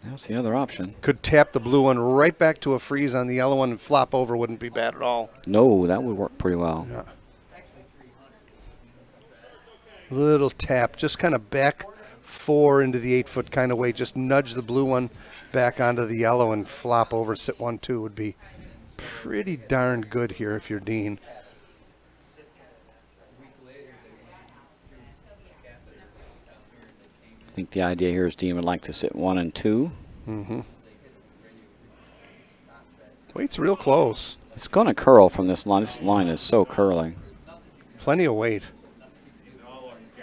That's the other option. Could tap the blue one right back to a freeze on the yellow one and flop over. Wouldn't be bad at all. No, that would work pretty well. Yeah. Little tap, just kind of back 4 into the 8-foot kind of way. Just nudge the blue one back onto the yellow and flop over. Sit 1-2 would be pretty darn good here if you're Dean. I think the idea here is Dean would like to sit 1 and 2. Mm-hmm. Weight's real close. It's going to curl from this line. This line is so curling. Plenty of weight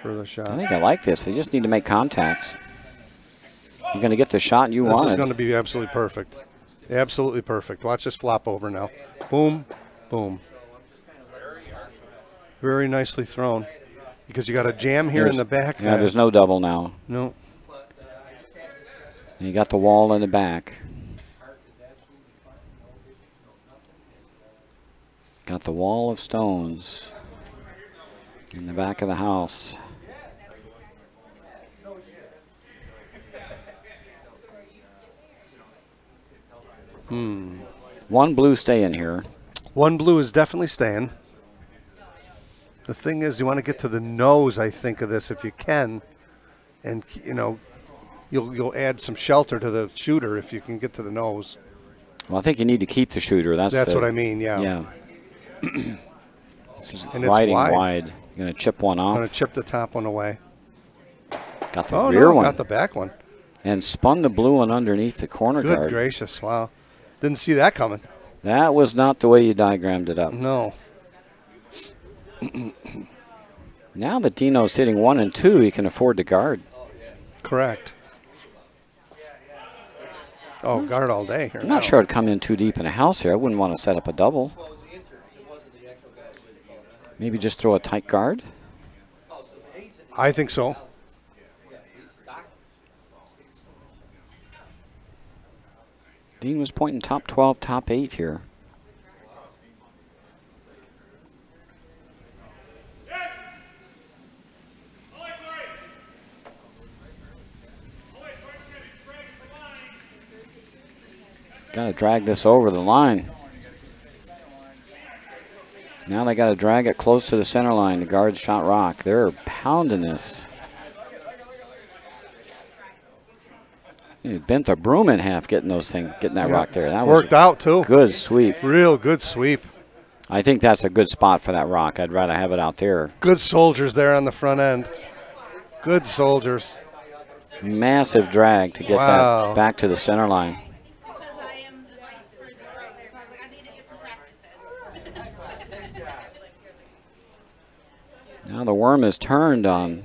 for the I shot. think I like this. They just need to make contacts. You're going to get the shot you This wanted. is going to be absolutely perfect. Absolutely perfect. Watch this flop over now. Boom, boom. Very nicely thrown. Because you got a jam here in the back. Yeah, there's no double now. No. And you got the wall in the back. Got the wall of stones in the back of the house. One blue stay in here. One blue is definitely staying. The thing is, you want to get to the nose, I think, of this if you can. And, you know, you'll add some shelter to the shooter if you can get to the nose. Well, I think you need to keep the shooter. That's what I mean, yeah. Yeah. This is And it's riding wide. wide. You're going to chip one I'm going off. to chip the top one away. Got the Oh, rear no, one. got the back one. And spun the blue one underneath the corner Good guard. gracious, wow. Didn't see that coming. That was not the way you diagrammed it up. No. Now that Dino's hitting 1 and 2, he can afford to guard. Correct. Oh, guard all day here. I'm not sure I'd come in too deep in a house here. I wouldn't want to set up a double. Maybe just throw a tight guard. I think so. Dean was pointing top 12, top 8 here. Got to drag this over the line. Now they got to drag it close to the center line. The guards shot rock. They're pounding this. He bent the broom in half getting that rock there. That was Worked out, too. good sweep. Real good sweep. I think that's a good spot for that rock. I'd rather have it out there. Good soldiers there on the front end. Good soldiers. Massive drag to get Wow. that back to the center line. Because I am the vice for the program, so I was like, I need to get some practice in. Now the worm is turned on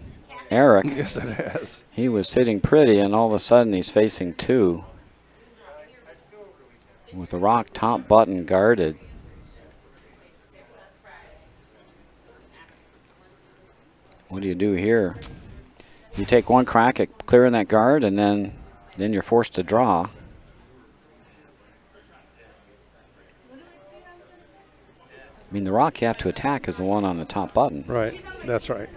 Eric. Yes, it has. He was sitting pretty, and all of a sudden he's facing 2 with the rock top button guarded. What do you do here? You take one crack at clearing that guard, and then you're forced to draw. I mean, the rock you have to attack is the one on the top button. Right, that's right.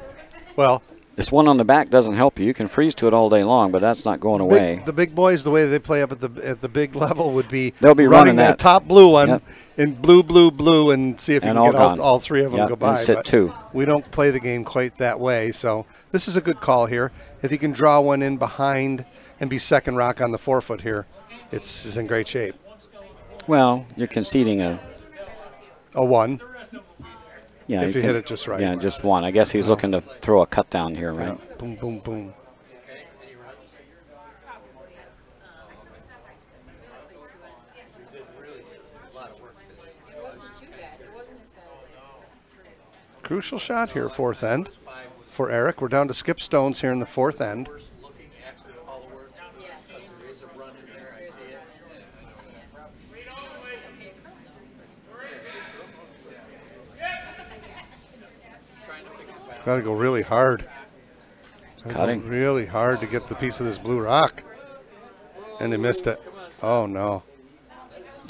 Well, this one on the back doesn't help you. You can freeze to it all day long, but that's not going away. the big boys, the way they play up at the big level would be they'll be running running that that top blue one Yep. in blue, blue, blue, and see if you And can all get gone. all 3 of them Yep, go by. and sit but 2. We don't play the game quite that way, so this is a good call here. If you can draw one in behind and be second rock on the 4-foot here, it's in great shape. Well, you're conceding A 1. yeah. If you hit it just right. Yeah, just 1. I guess he's looking to throw a cut down here, right? Yeah. Boom, boom, boom. Crucial shot here, 4th end for Eric. We're down to skip stones here in the 4th end. Looking after all the work, because there is a run in there, I see it. Got to go really hard. Gotta go Cutting. really hard to get the piece of this blue rock. And they missed it. Oh, no.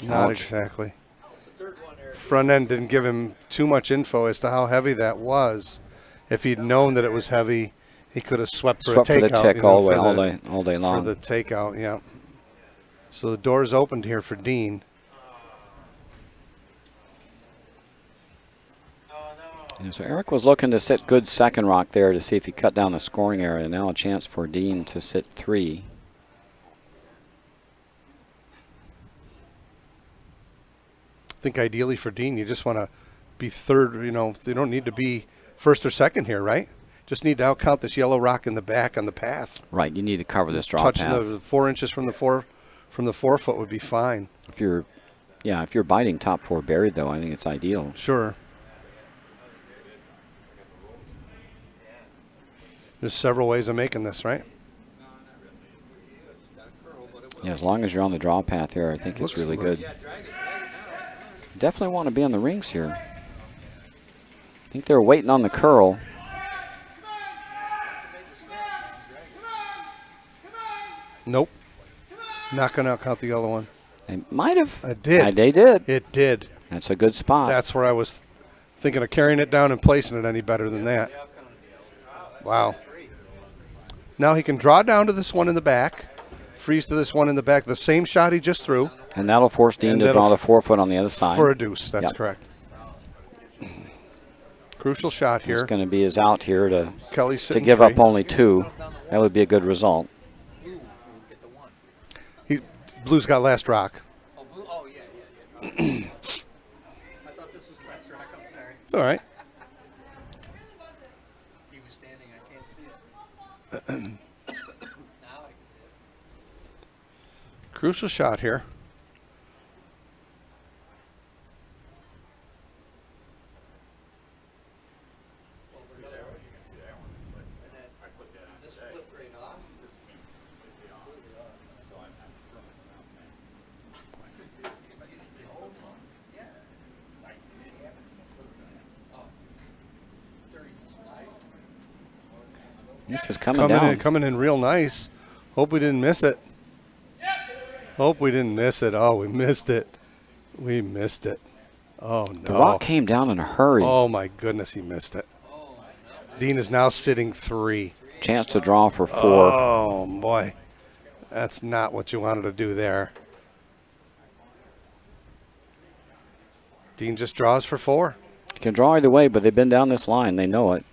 Not Ouch. exactly. Front end didn't give him too much info as to how heavy that was. If he'd known that it was heavy, he could have swept for Swept a for the takeout. tick you know, all the way, for all day For long. the takeout, yeah. So the door's opened here for Dean. Yeah, so Eric was looking to sit good second rock there to see if he cut down the scoring area. Now a chance for Dean to sit 3. I think ideally for Dean, you just want to be third. You know, they don't need to be first or second here, right? Just need to outcount this yellow rock in the back on the path. Right, you need to cover this draw Touching path. the 4 inches from the 4-foot would be fine. If you're biting top 4 buried though, I think it's ideal. Sure. There's several ways of making this, right? Yeah, as long as you're on the draw path here, I think it's Looks really like- good. Definitely want to be on the rings here. I think they were waiting on the curl. Nope. Not going to outcount the other one. They might have. I did. They did. It did. That's a good spot. That's where I was thinking of carrying it down and placing it any better than that. Wow. Now he can draw down to this one in the back, freeze to this one in the back, the same shot he just threw. And that'll force Dean And to that'll draw the 4-foot on the other side. For a deuce, that's Yep. correct. Crucial shot It's here. going to be his out here to Kelly's sitting give 3. up only 2. That would be a good result. Blue's got last rock. Oh, blue, oh, yeah. I thought this was last rock, I'm sorry. All right. He was standing, I can't see it. Now I can see it. Crucial shot here. This flipped right off. This is coming down. Coming in real nice. Hope we didn't miss it. Hope we didn't miss it. Oh, we missed it. We missed it. Oh, no. The rock came down in a hurry. Oh, my goodness, he missed it. Dean is now sitting 3. Chance to draw for 4. Oh, boy. That's not what you wanted to do there. Dean just draws for 4. You can draw either way, but they've been down this line. They know it.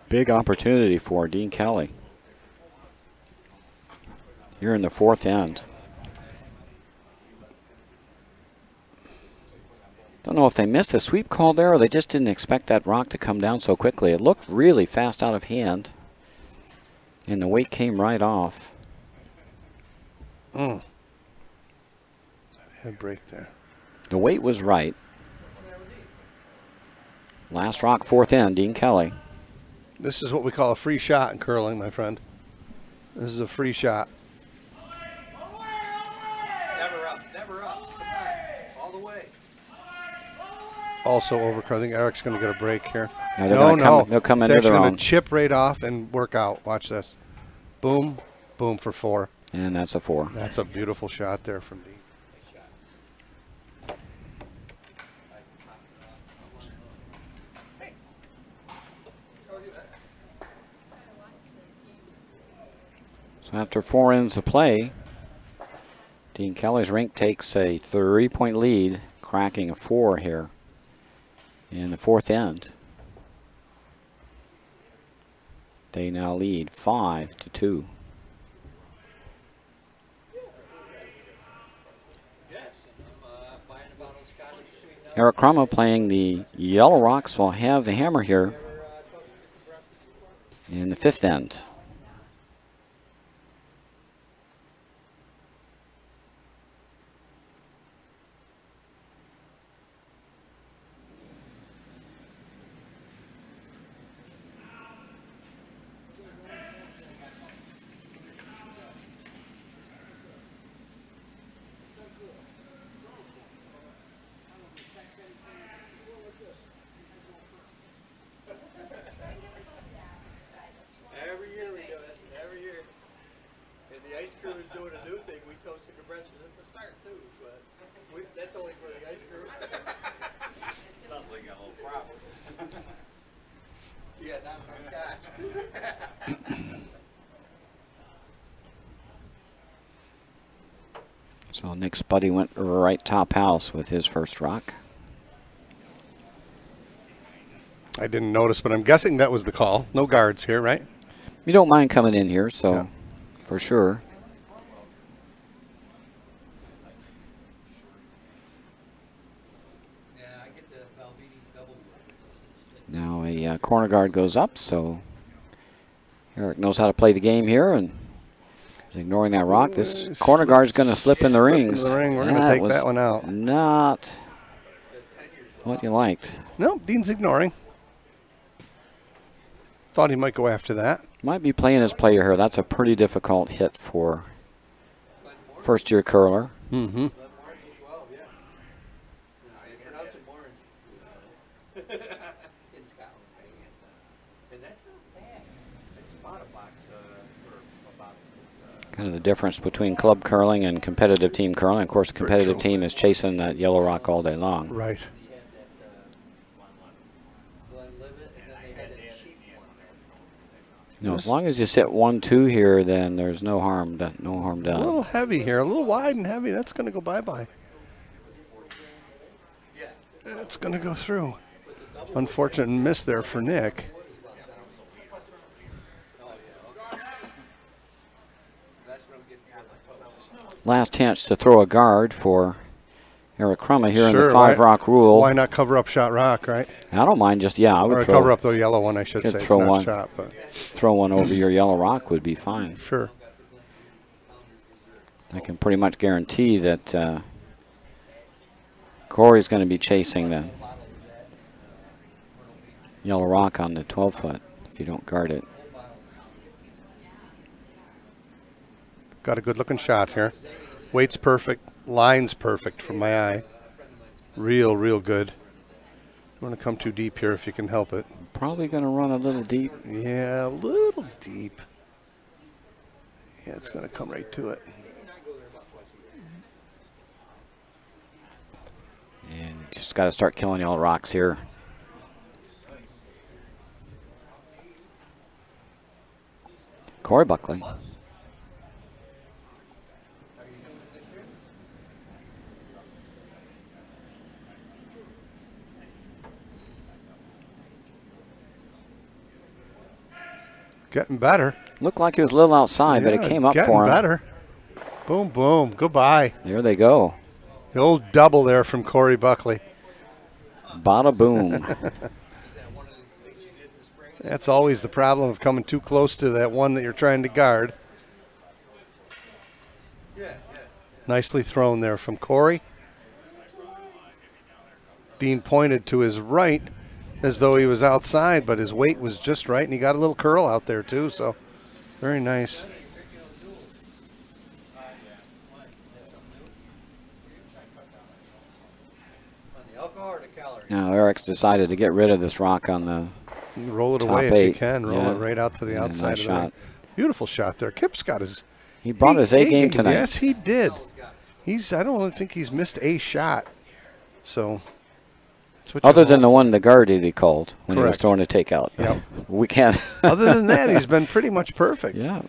Big opportunity for Dean Kelly. You're in the 4th end. Don't know if they missed the sweep call there or they just didn't expect that rock to come down so quickly. It looked really fast out of hand. And the weight came right off. Head break there. The weight was right. Last rock, 4th end, Dean Kelly. This is what we call a free shot in curling, my friend. This is a free shot. Never up, never up. Come on, all the way. Also over. I think Eric's going to get a break here. No, they're gonna come, they'll come It's into actually their going own. to chip right off and work out. Watch this. Boom, boom for 4. And that's a 4. That's a beautiful shot there from Dean. So after 4 ends of play, Dean Kelly's rink takes a 3-point lead, cracking a 4 here in the 4th end. They now lead 5-2. Eric Crummett playing the Yellow Rocks will have the hammer here in the 5th end. Every year we do it, every year. And the ice crew is doing a new thing. We toast the compressors at the start too, but that's only for the ice crew. Sounds like a little problem. Yeah, not for scotch. So Nick Spuddy went right top house with his first rock. I didn't notice, but I'm guessing that was the call. No guards here, right? You don't mind coming in here, so Yeah. for sure. Yeah, I get the Valvini double wood. Now a corner guard goes up, so Eric knows how to play the game here and is ignoring that rock. This corner guard's going to slip in the rings. In the ring. We're going to take that one out. Not what you liked. No, Dean's ignoring. Thought he might go after that. Might be playing his player here. That's a pretty difficult hit for first-year curler. Mm-hmm. Orange 12, yeah. They pronounce it orange. In Scotland. And that's not bad. It's about a box for about. Kind of the difference between club curling and competitive team curling. Of course, the competitive true. team is chasing that yellow rock all day long. Right. They had that Glenlivet, and then they had that cheap one. No, as long as you sit 1-2 here, then there's no harm done. A little heavy here. A little wide and heavy. That's going to go bye-bye. Yeah. That's going to go through. Unfortunate miss there for Nick. That's what I'm getting out of the post. Last chance to throw a guard for Eric Crummett here in Sure, the 5-rock rule. Why not cover up shot rock, right? I don't mind just, yeah, I Or would cover throw, up the yellow one, I should Could say. It's throw not one. shot, but throw one over your yellow rock would be fine. sure. I can pretty much guarantee that Corey's going to be chasing the yellow rock on the 12-foot if you don't guard it. Got a good-looking shot here. Weight's perfect. Line's perfect from my eye. Real, real good. Don't want to come too deep here if you can help it. Probably going to run a little deep. Yeah, a little deep. Yeah, it's going to come right to it. And just got to start killing yellow rocks here. Corey Buckley. Getting better. Looked like he was a little outside, but it Yeah, came up getting for him. better. Boom, boom. Goodbye. There they go. The old double there from Corey Buckley. Bada boom. That's always the problem of coming too close to that one that you're trying to guard. Nicely thrown there from Corey. Dean pointed to his right. as though he was outside, but his weight was just right, and he got a little curl out there too. So very nice. On the alcohol or the calories? Now Eric's decided to get rid of this rock on the Roll it top away if eight. you can. Roll Yeah. it right out to the Yeah, outside nice of the ring. shot. Beautiful shot there. Kip's got his. He brought his A game tonight. Yes, he did. I don't think he's missed a shot. So. That's what you Other than the hope. one the guard he called when he was Correct. throwing a takeout. Yep. We can't. Other than that, he's been pretty much perfect. Yeah.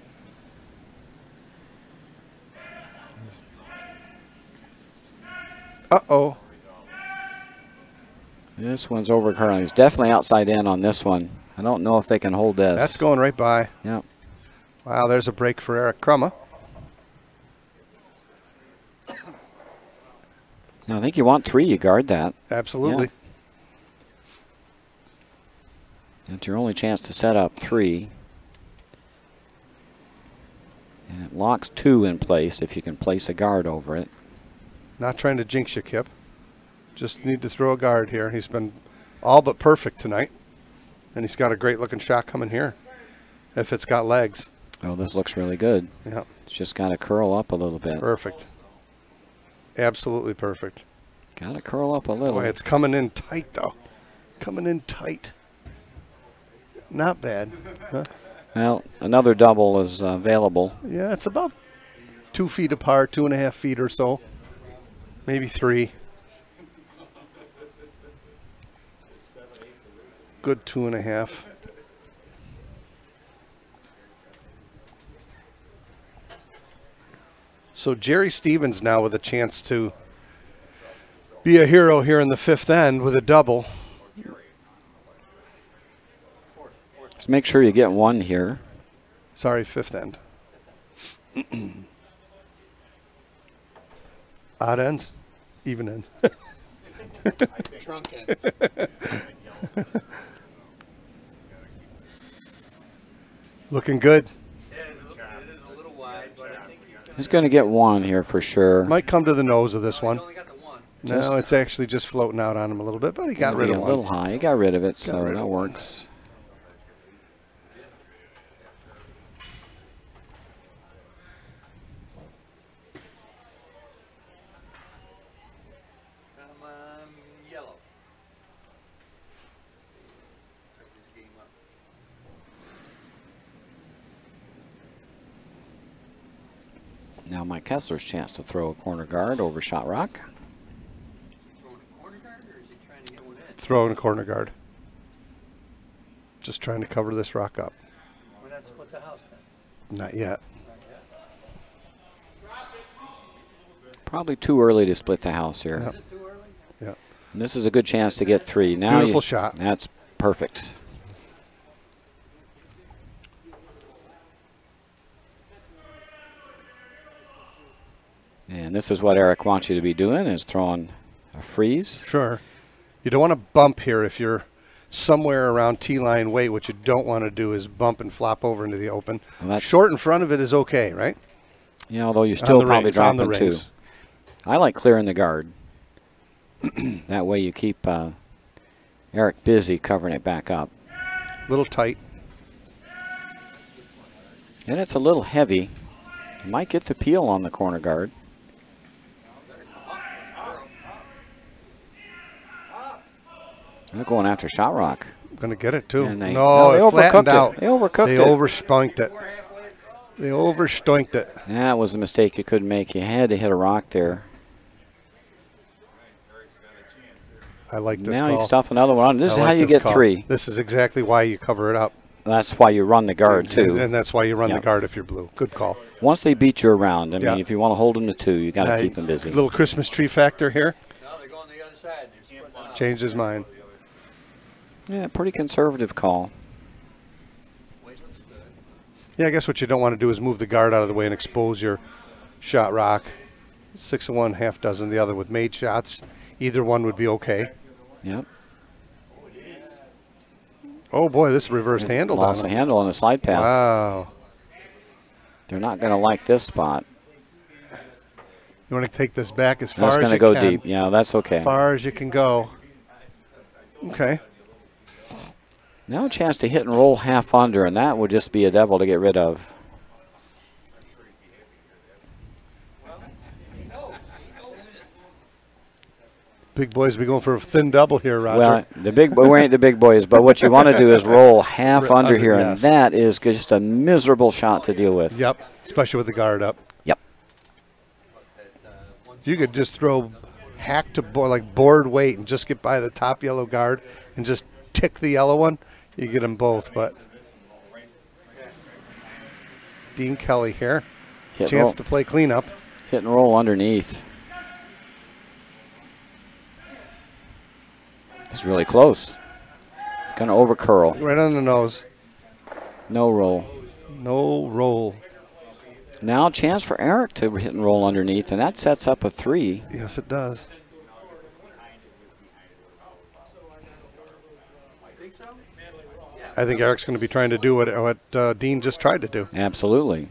Uh-oh. This one's over curling. He's definitely outside in on this one. I don't know if they can hold this. That's going right by. Yeah. Wow, there's a break for Eric Crumme. Now, I think you want 3. You guard that. Absolutely. That's your only chance to set up 3. And it locks 2 in place if you can place a guard over it. Not trying to jinx you, Kip. Just need to throw a guard here. He's been all but perfect tonight. And he's got a great looking shot coming here. If it's got legs. Oh, this looks really good. Yeah. It's just got to curl up a little bit. Perfect. Absolutely perfect. Got to curl up a little. Boy, it's coming in tight, though. Coming in tight. Not bad. Huh? Well, another double is available. Yeah, it's about 2 feet apart, 2.5 feet or so. Maybe 3. Good 2.5. So Jerry Stevens now with a chance to be a hero here in the 5th end with a double. Just make sure you get 1 here. Sorry, 5th end. Odd ends, even ends. Trunk ends. Looking good. It is a little wide, but I think He's going to get 1 here for sure. Might come to the nose of this one. only got the one. No, it's actually just floating out on him a little bit, but he got rid of a one. little high. He got rid of it, so rid of that one. works. Come on, yellow. Check this game up. Now Mike Kessler's chance to throw a corner guard over shot rock. Throwing a corner guard, or is he trying to get one in? Throwing a corner guard. Just trying to cover this rock up. Why not split the house then? Not yet. Probably too early to split the house here. Yep. Is it too early? Yeah. And this is a good chance to get 3. Now Beautiful shot. That's perfect. And this is what Eric wants you to be doing, is throwing a freeze. Sure. You don't want to bump here if you're somewhere around T-line weight. What you don't want to do is bump and flop over into the open. Well, that's- Short in front of it is okay, right? You know, although you're On still the probably rings, on the dropping 2. rings. I like clearing the guard. That way you keep Eric busy covering it back up. Little tight. And it's a little heavy. You might get the peel on the corner guard. They're going after shot rock. Going to get it, too. And they No, it flattened overcooked it. out. They overcooked They it. overspunked it. They overstoinked it. That was a mistake you couldn't make. You had to hit a rock there. I like this Now call. you stuff another one on. This I is like how you this get call. 3. This is exactly why you cover it up. That's why you run the guard, too. And that's why you run Yep. the guard if you're blue. Good call. Once they beat you around, I mean, Yeah. if you want to hold them to 2, you got to Now, keep them busy. Little Christmas tree factor here. No, they're going the other side. They're splitting the house. Changed his mind. Yeah, pretty conservative call. Weight looks good. Yeah, I guess what you don't want to do is move the guard out of the way and expose your shot rock. 6 of one, half dozen the other with made shots. Either one would be okay. Yep. Oh boy, this reversed handle Lost on a him. handle on the slide pass. Wow. They're not going to like this spot. You want to take this back as far That's as going to you go can. deep. Yeah, that's okay. Far as you can go. Okay. Now a chance to hit and roll half under, and that would just be a devil to get rid of. Big boys be going for a thin double here, Roger. Well, the big boy ain't the big boys, but what you want to do is roll half under here, and yes. that is just a miserable shot to deal with. Yep, especially with the guard up. Yep. You could just throw hack to board, like board weight, and just get by the top yellow guard and just tick the yellow one. You get them both, but Dean Kelly here. Hit Chance roll. to play cleanup. Hit and roll underneath. It's really close. It's going to over curl. Right on the nose. No roll. No roll. Now a chance for Eric to hit and roll underneath, and that sets up a 3. Yes, it does. I think Eric's going to be trying to do what Dean just tried to do. Absolutely.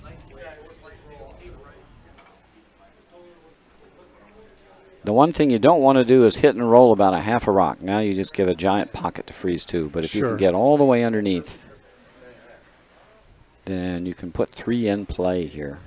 The one thing you don't want to do is hit and roll about a half a rock. Now you just give a giant pocket to freeze to. But if you Sure. can get all the way underneath, then you can put 3 in play here.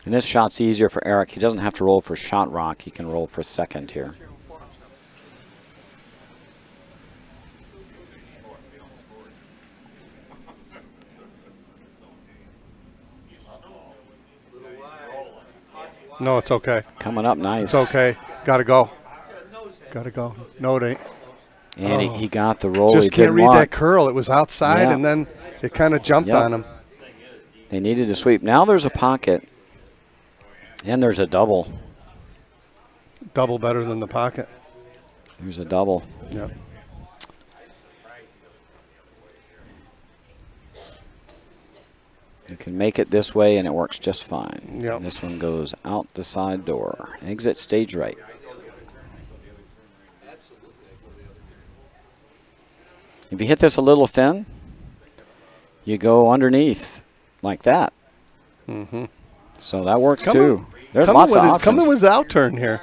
And this shot's easier for Eric. He doesn't have to roll for shot rock. He can roll for second here. No, it's okay. Coming up nice. It's okay. Got to go. Got to go. No, it ain't. And he got the roll. Just he can't didn't read want. that curl. It was outside, Yeah. and then it kind of jumped Yep. on him. They needed to sweep. Now there's a pocket. And there's a double. Double better than the pocket. There's a double. Yep. You can make it this way, and it works just fine. Yep. This one goes out the side door. Exit stage right. If you hit this a little thin, you go underneath like that. Mm-hmm. So that works Come too. There's Coming lots of with his, options. coming with his out turn here.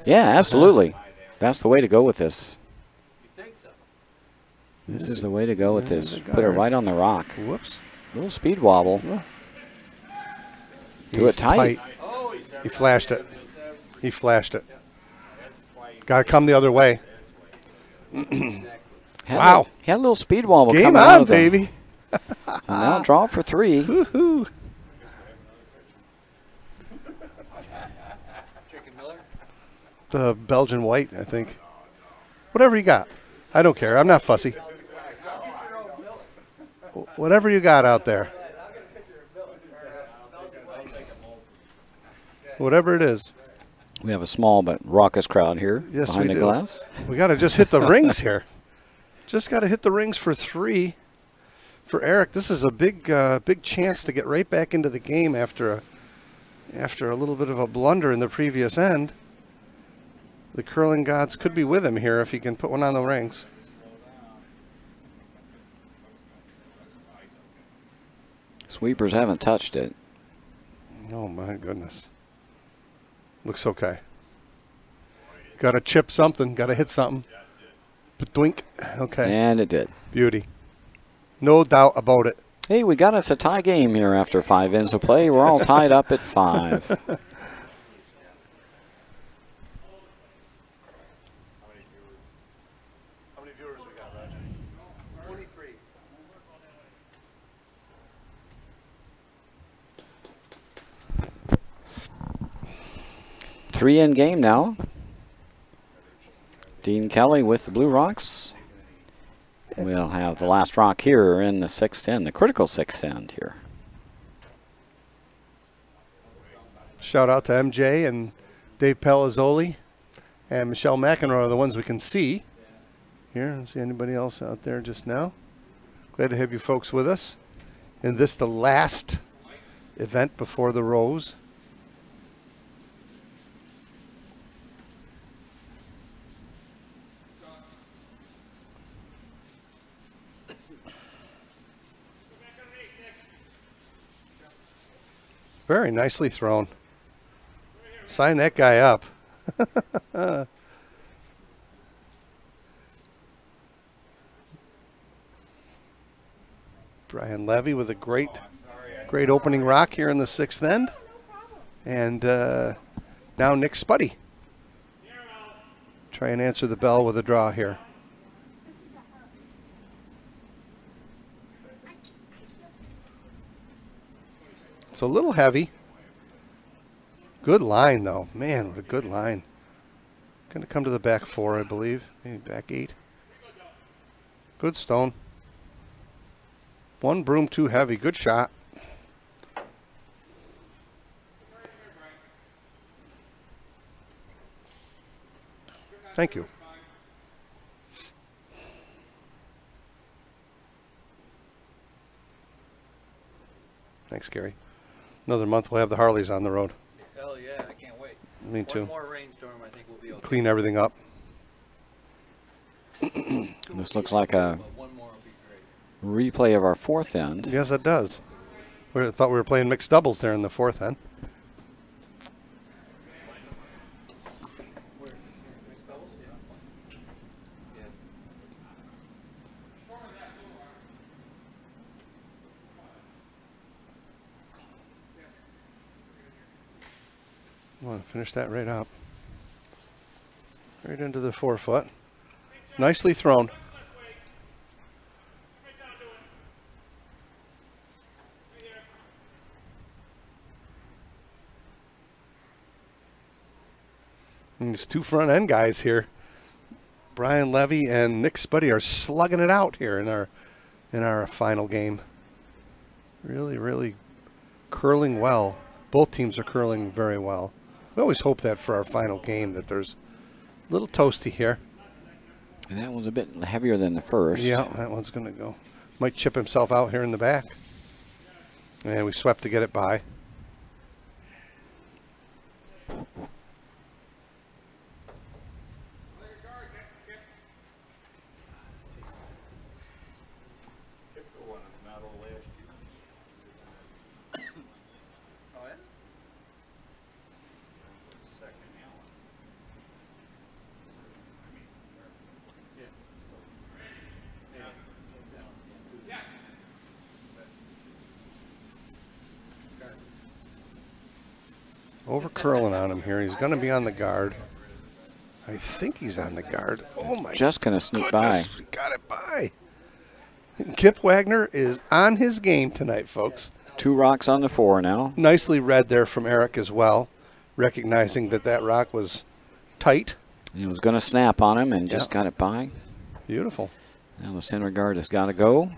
Yeah, absolutely. That's the way to go with this. This is the way to go with this. Put it right on the rock. Whoops. Little speed wobble. Do it tight. He flashed it. He flashed it. Got to come the other way. Wow. He had a little speed wobble Game coming out on, of them. baby. So now draw for 3. Woohoo. The Belgian white, I think. Whatever you got. I don't care. I'm not fussy. Whatever you got out there. Whatever it is. We have a small but raucous crowd here Yes, behind we the do. glass. We got to just hit the rings here. Just got to hit the rings for 3 for Eric. This is a big chance to get right back into the game after a little bit of a blunder in the previous end. The curling gods could be with him here if he can put one on the rings. Sweepers haven't touched it. Oh my goodness. Looks okay. Got to chip something. Got to hit something. Doink. Okay. And it did. Beauty. No doubt about it. Hey, we got us a tie game here after 5 ends of play. We're all tied up at 5. How many viewers we got, Roger? 23. Three in game now. Dean Kelly with the Blue Rocks. We'll have the last rock here in the 6th end, the critical 6th end here. Shout out to MJ and Dave Palazzoli and Michelle McEnroe are the ones we can see. Here, I don't see anybody else out there just now. Glad to have you folks with us. And this the last event before the Rose. Very nicely thrown. Sign that guy up. Brian Levy with a great opening rock here in the 6th end. And now Nick Spuddy. Try and answer the bell with a draw here. It's a little heavy. Good line, though. Man, what a good line. Going to come to the back 4, I believe. Maybe back 8. Good stone. One broom too heavy. Good shot. Thank you. Thanks, Gary. Another month we'll have the Harleys on the road. Hell yeah, I can't wait. Me too. One more rainstorm, I think we'll be okay. Clean everything up. This looks like a But one more will be great. replay of our 4th end. Yes, it does. We thought we were playing mixed doubles there in the 4th end. Where? Mixed doubles? Yeah. Yeah. I want to finish that right up. Right into the 4-foot. Nicely thrown. And these 2 front end guys here, Brian Levy and Nick Spuddy, are slugging it out here in our final game. Really, really curling well. Both teams are curling very well. We always hope that for our final game that there's a little toasty here. And that one's a bit heavier than the first. Yeah, that one's going to go. Might chip himself out here in the back. And we swept to get it by. Oh, yeah? Yeah. Yeah. Yes. Over curling on him here. He's going to be on the guard. I think he's on the guard. Oh my Just going to sneak by. goodness, we got it by. Kip Wagner is on his game tonight, folks. 2 rocks on the 4 now. Nicely read there from Eric as well, recognizing that that rock was tight. He was going to snap on him and just got it by. Beautiful. Now the center guard has got to go.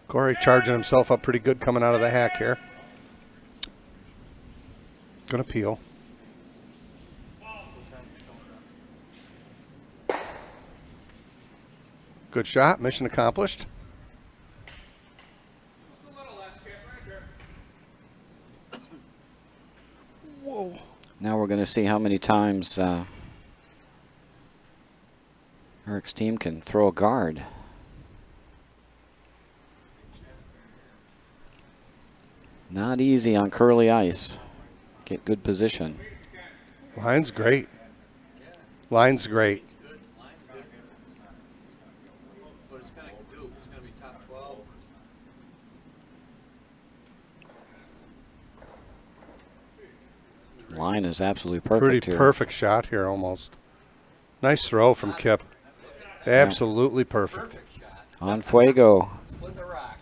Corey charging himself up pretty good coming out of the hack here. Gonna peel. Good shot, mission accomplished. Whoa. Now we're going to see how many times Eric's team can throw a guard. Not easy on curly ice. Get good position. Line's great. Line's great. Good. Line's good. But it's going to do. It's going to be top 12. Line is absolutely perfect Pretty here. perfect shot here almost. Nice throw from Kip. Absolutely perfect. Perfect shot. On fuego. Split the rock.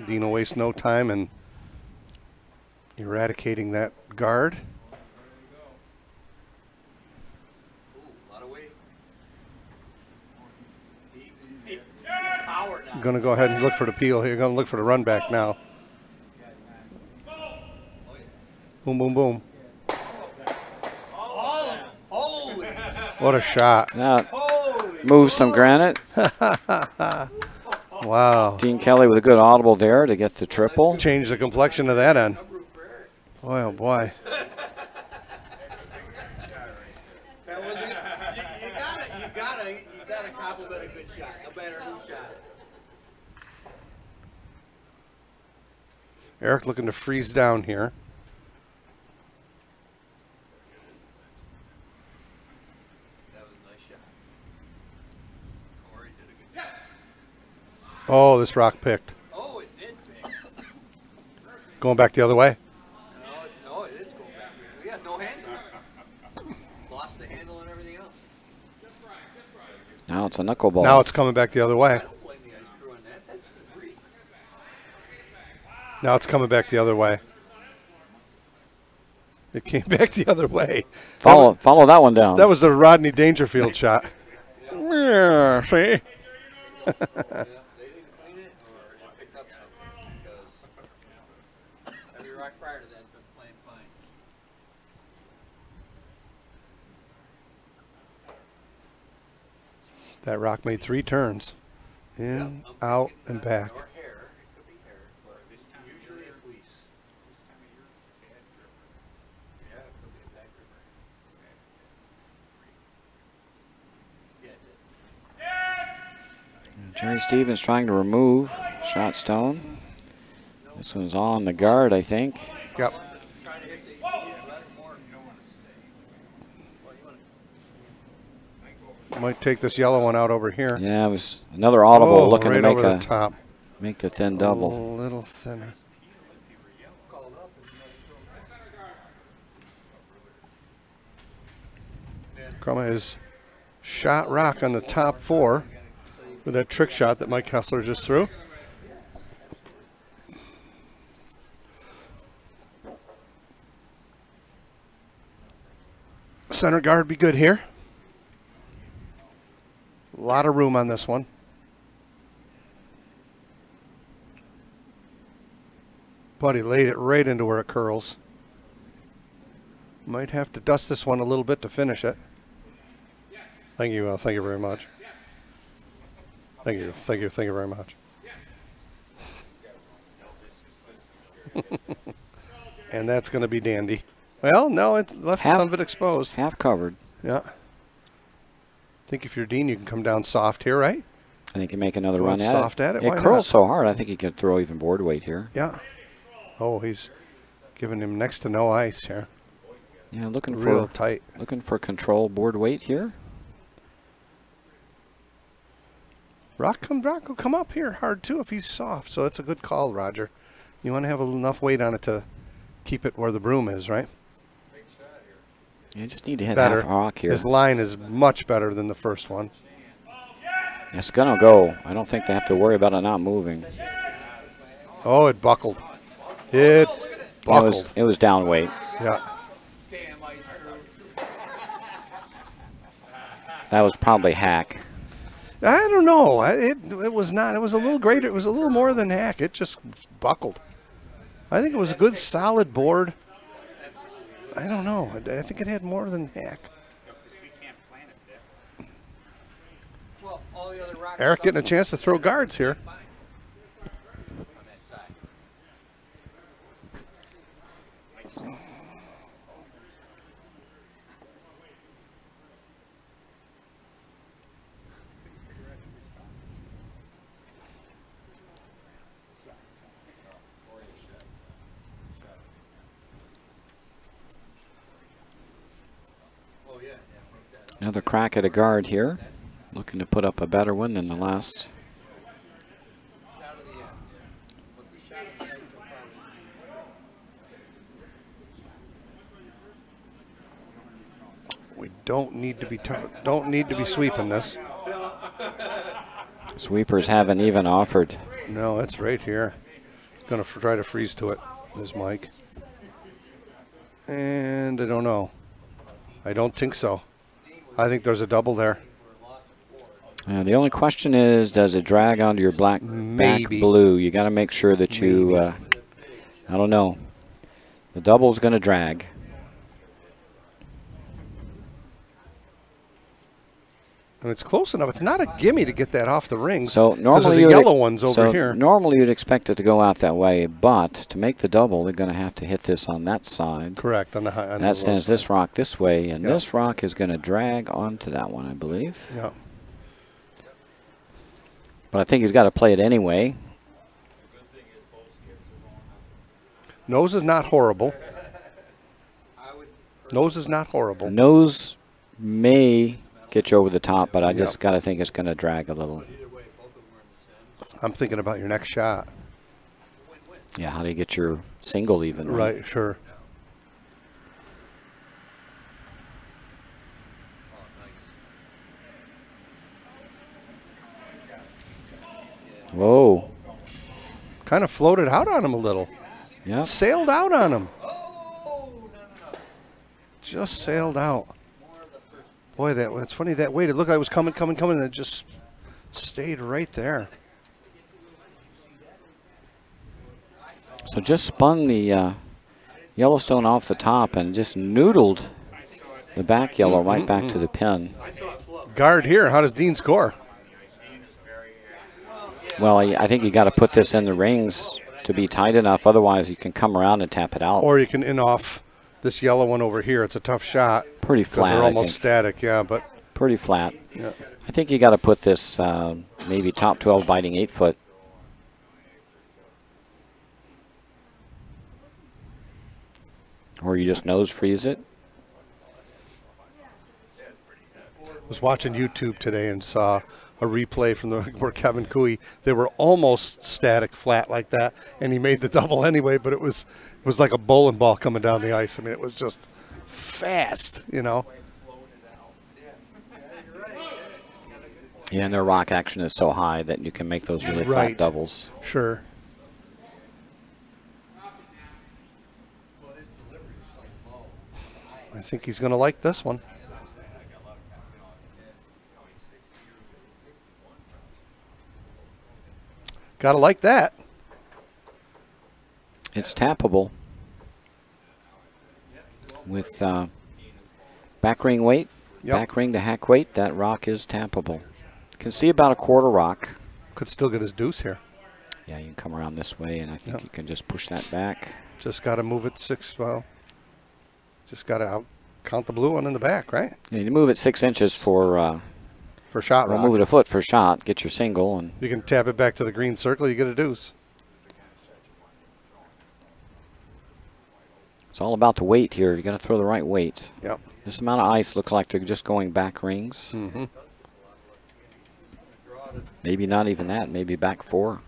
Dino wastes no time in eradicating that guard. Ooh, a lot of weight. Deep power now. Going to go ahead and look for the peel here. Going to look for the run back now. Boom, boom, boom. All of them. Holy. What a shot. That Holy. moves some granite. Wow. Dean Kelly with a good audible there to get the triple. Change the complexion of that end. Number for Eric. Boy, oh boy. That was it. You gotta compliment a good shot. No matter who shot it. Eric looking to freeze down here. That was a nice shot. Corey did a good job. Oh, this rock picked. Oh, it did pick. Going back the other way. No, it is going back. We had no handle. Lost the handle and everything else. Now it's a knuckleball. Now it's coming back the other way. I don't blame the ice crew on that. That's debris. Now it's coming back the other way. It came back the other way. Follow that one down. That was the Rodney Dangerfield shot. Yeah, see? Yeah, they didn't clean it or it picked up something because every rock prior to that has been playing fine. That rock made 3 turns. In, out, and back. Or hair. It could be hair, but usually a fleece. Yeah, it could be a back ripper. Yeah, it did. Jerry Stevens trying to remove shot stone. This one's on the guard, I think. Yep. Trying to hit the let it more. You don't want to stay. Well, you want to Might take this yellow one out over here. Yeah, it was another audible looking right to over the top. make the thin double. A little thinner. call it up and Chroma is shot rock on the top 4 with that trick shot that Mike Kessler just threw. Center guard be good here. A lot of room on this one. But he laid it right into where it curls. Might have to dust this one a little bit to finish it. Thank you. Thank you very much. Thank you. Thank you. Thank you very much. And that's going to be dandy. Well, no, it left some of it exposed. Half covered. Yeah. I think if you're Dean, you can come down soft here, right? I think he make another Going run at soft at it, It why curls not? so hard, I think he could throw even board weight here. Yeah. Oh, he's giving him next to no ice here. Yeah, looking Real for tight. control board weight here. Rock will come up here hard too if he's soft. So it's a good call, Roger. You want to have enough weight on it to keep it where the broom is, right? You just need to hit Better. half rock here. His line is much better than the first one. It's gonna go. I don't think they have to worry about it not moving. Oh, it buckled. It buckled. It was down weight. Yeah. damn ice crew. That was probably hack. I don't know. It was not. It was a little greater. It was a little more than hack. It just buckled. I think it was a good solid board. I don't know. I think it had more than hack. Well, all the other rocks. Eric getting a chance to throw guards here. Fine. On that side. Oh yeah, yeah, broke that up. Another crack at a guard here. Looking to put up a better one than the last. Shot of the end, yeah. But the shot of the legs are probably. We don't need to be sweeping this. Sweepers haven't even offered. No, it's right here. Going to try to freeze to it. Is Mike. And I don't know. I don't think so. I think there's a double there. The only question is, does it drag onto your back Maybe. blue? You got to make sure that you, I don't know. The double's going to drag. And it's close enough. It's not a gimme to get that off the ring. So because normally the you'd- yellow one's over so here. Normally you'd expect it to go out that way, but to make the double, they're going to have to hit this on that side. Correct. On the high. On the That low sends side. this rock this way, and Yeah. this rock is going to drag onto that one, I believe. Yeah. But I think he's got to play it anyway. Nose is not horrible. Nose is not horrible. Nose may get you over the top, but I just got to think it's going to drag a little. I'm thinking about your next shot. Yeah, how do you get your single even? Right, sure. Whoa. Kind of floated out on him a little. Yeah. Sailed out on him. Just sailed out. Boy, that's funny. That weight, it looked like it was coming, and it just stayed right there. So just spun the Yellowstone off the top and just noodled the back yellow right back to the pin. Guard here. How does Dean score? Well, I think you got to put this in the rings to be tight enough. Otherwise, you can come around and tap it out. Or you can in off this yellow one over here. It's a tough shot. Pretty flat, they're I almost think. static, yeah, but Pretty flat. yeah. I think you got to put this maybe top 12 biting 8-foot. Or you just nose freeze it. I was watching YouTube today and saw a replay from where Kevin Cooey, they were almost static flat like that, and he made the double anyway, but it was like a bowling ball coming down the ice. I mean, it was just fast, you know. Yeah, and their rock action is so high that you can make those really flat Right. doubles. Sure. I think he's going to like this one. Got to like that. It's tappable with back ring weight, Yep. back ring to hack weight. That rock is tappable. Can see about a quarter rock. Could still get his deuce here. Yeah, you can come around this way, and I think Yep. you can just push that back. Just got to move it 6. Well, just got to count the blue one in the back, right? Yeah, you move it 6 inches for, For shot or rock. move it a foot for shot. Get your single, and You can tap it back to the green circle. You get a deuce. it's all about the weight here. You got to throw the right weight. Yep. This amount of ice looks like they're just going back rings. Mm-hmm. Maybe not even that. Maybe back 4.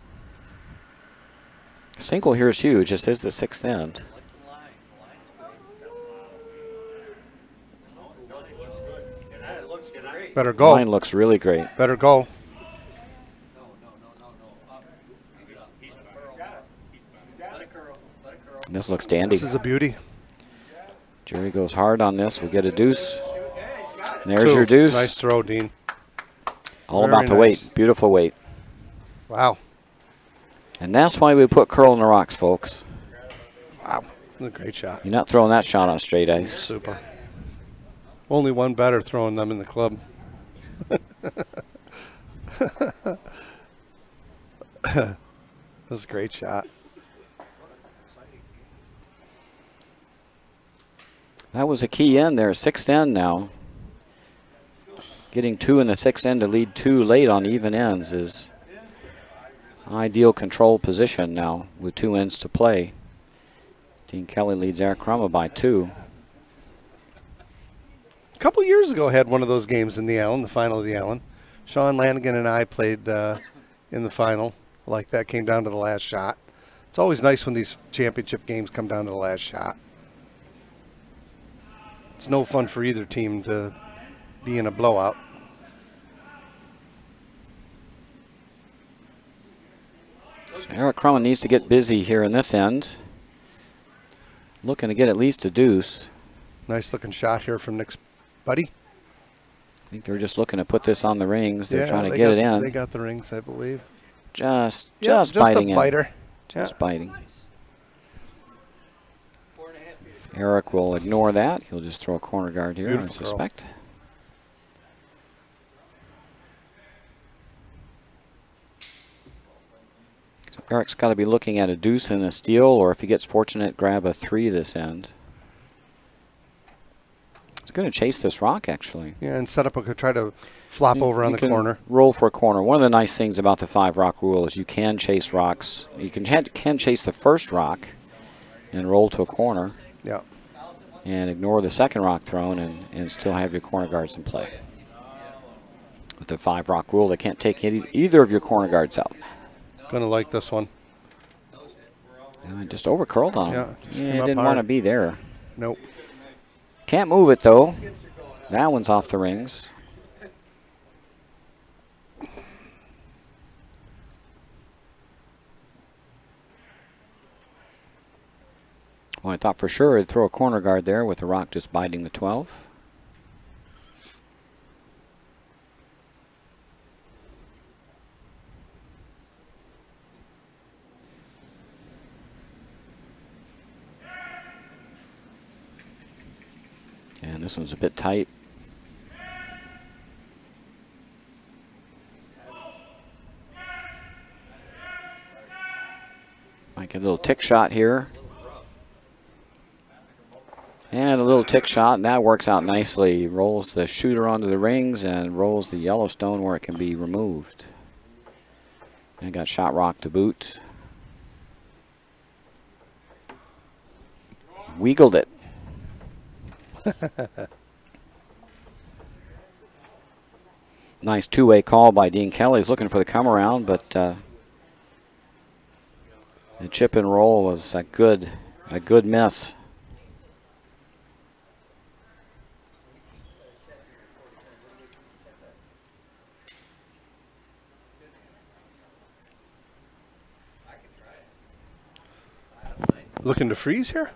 Single here is huge. This is the 6th end. Better go. Line looks really great. Better go. And this looks dandy. This is a beauty. Jerry goes hard on this. We'll get a deuce. And there's 2. your deuce. Nice throw, Dean. All Very about the nice. weight. Beautiful weight. Wow. And that's why we put curl in the rocks, folks. Wow. That's a great shot. You're not throwing that shot on straight ice. Super. Only one better throwing them in the club. That's a great shot. That was a key end there. 6th end now. Getting 2 in the 6th end to lead 2 late on even ends is ideal control position now with 2 ends to play. Dean Kelly leads Eric Crummah by 2. A couple years ago, I had one of those games in the Allen, the final of the Allen. Sean Lanigan and I played in the final. Like that, came down to the last shot. It's always nice when these championship games come down to the last shot. It's no fun for either team to be in a blowout. So Eric Crummah needs to get busy here in this end. Looking to get at least a deuce. Nice looking shot here from Nick's buddy. I think they're just looking to put this on the rings. They're trying to they get got- it in. They got the rings, I believe. Just Yeah, biting a in. biter. Just biting. Eric will ignore that. He'll just throw a corner guard here, I Beautiful curl. suspect. So Eric's got to be looking at a deuce and a steal, or if he gets fortunate, grab a 3 this end. He's going to chase this rock, actually. Yeah, and set up a try to flop over on You the can corner. roll for a corner. One of the nice things about the 5-rock rule is you can chase rocks. You can chase the first rock and roll to a corner Yeah. and ignore the second rock thrown and still have your corner guards in play. With the 5-rock rule, they can't take either of your corner guards out. Gonna like this one. Just over curled on Yeah, him. just Yeah, came up didn't hard. want to be there. Nope. Can't move it, though. That one's off the rings. Well, I thought for sure he'd throw a corner guard there with the rock just biting the 12. And this one's a bit tight. Might get a little tick shot here. And a little tick shot, and that works out nicely. Rolls the shooter onto the rings and rolls the yellow stone where it can be removed. And got shot rock to boot. Wiggled it. Nice two-way call by Dean Kelly. He's looking for the come around, but the chip and roll was a good miss. Looking to freeze here,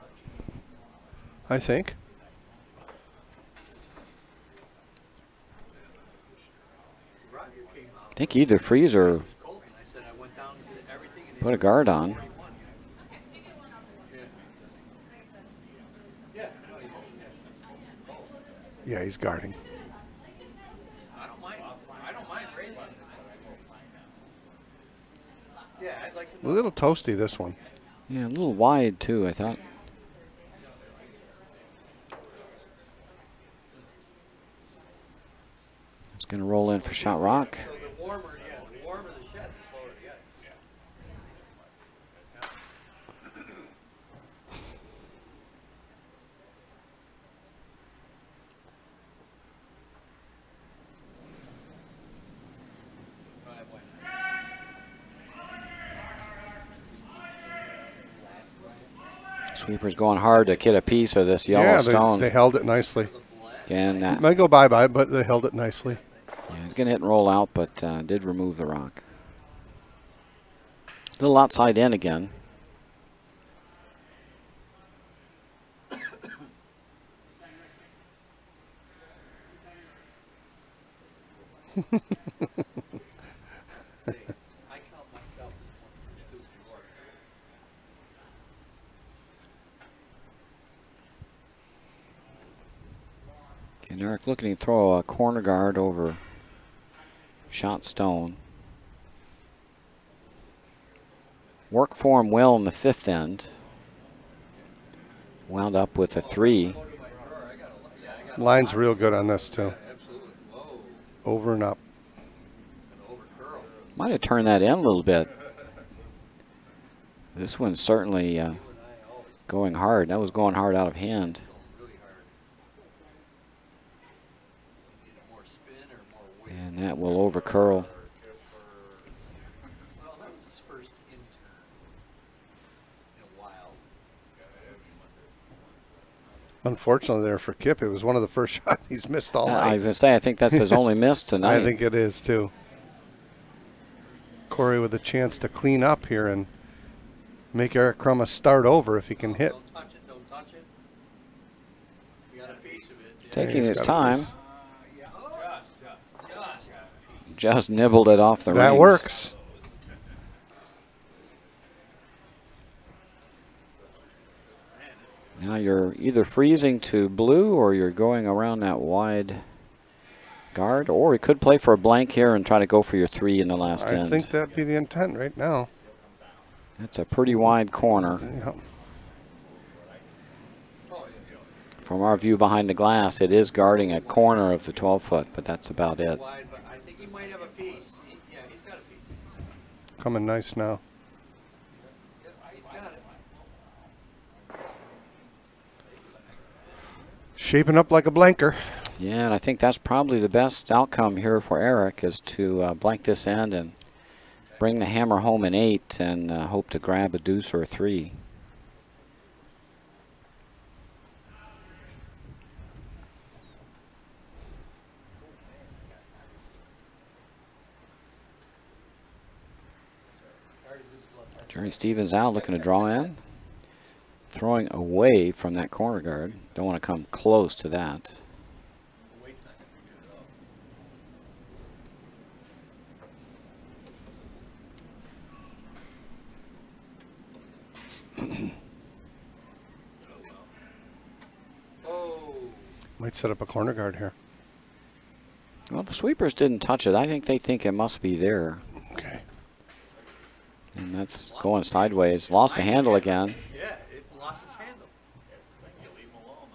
I think. I think either freeze or put a guard on. Yeah, he's guarding. I don't mind raising. Yeah, I'd like to. A little toasty, this one. Yeah, a little wide too, I thought. It's going to roll in for shot rock. So the warmer the shed, the slower the ice. Sweeper's going hard to get a piece of this yellow Yeah, stone. they held it nicely. And It might go bye-bye, but they held it nicely. yeah, it's going to hit and roll out, but did remove the rock. A little outside in again. I count myself as one of the stupid words. And Eric looking to throw a corner guard over shot stone. Worked for him well in the 5th end. Wound up with a 3. Line's real good on this, too. Absolutely. Whoa. Over and up. An over curl. Might have turned that in a little bit. This one's certainly going hard. That was going hard out of hand. Really hard. Either more spin or more weight. And that will over curl. Well, that was his first intern in a while. Unfortunately there for Kip, it was one of the first shots he's missed all I night. was going to say, I think that's his only miss tonight. I think it is, too. Corey with a chance to clean up here and make Eric Crummah start over if he can hit. Don't touch it, don't touch it. You got a piece of it. Yeah. Taking he's his got a time. piece. Just nibbled it off the That rings. works. Now you're either freezing to blue or you're going around that wide guard, or he could play for a blank here and try to go for your 3 in the last I end. think that'd be the intent right now. That's a pretty wide corner Yeah. From our view behind the glass, it is guarding a corner of the 12-foot, but that's about it. Wide, but I think he might have a piece. Yeah, he's got a piece. Coming nice now. Yeah, he's got it. Shaping up like a blanker. Yeah, and I think that's probably the best outcome here for Eric is to blank this end and bring the hammer home in 8 and hope to grab a deuce or a 3. Jerry Stevens out looking to draw in. Throwing away from that corner guard. Don't want to come close to that. Oh. Might set up a corner guard here. Well, the sweepers didn't touch it. I think they think it must be there. Okay. And that's going sideways. Lost the handle again. Yeah, it lost its handle.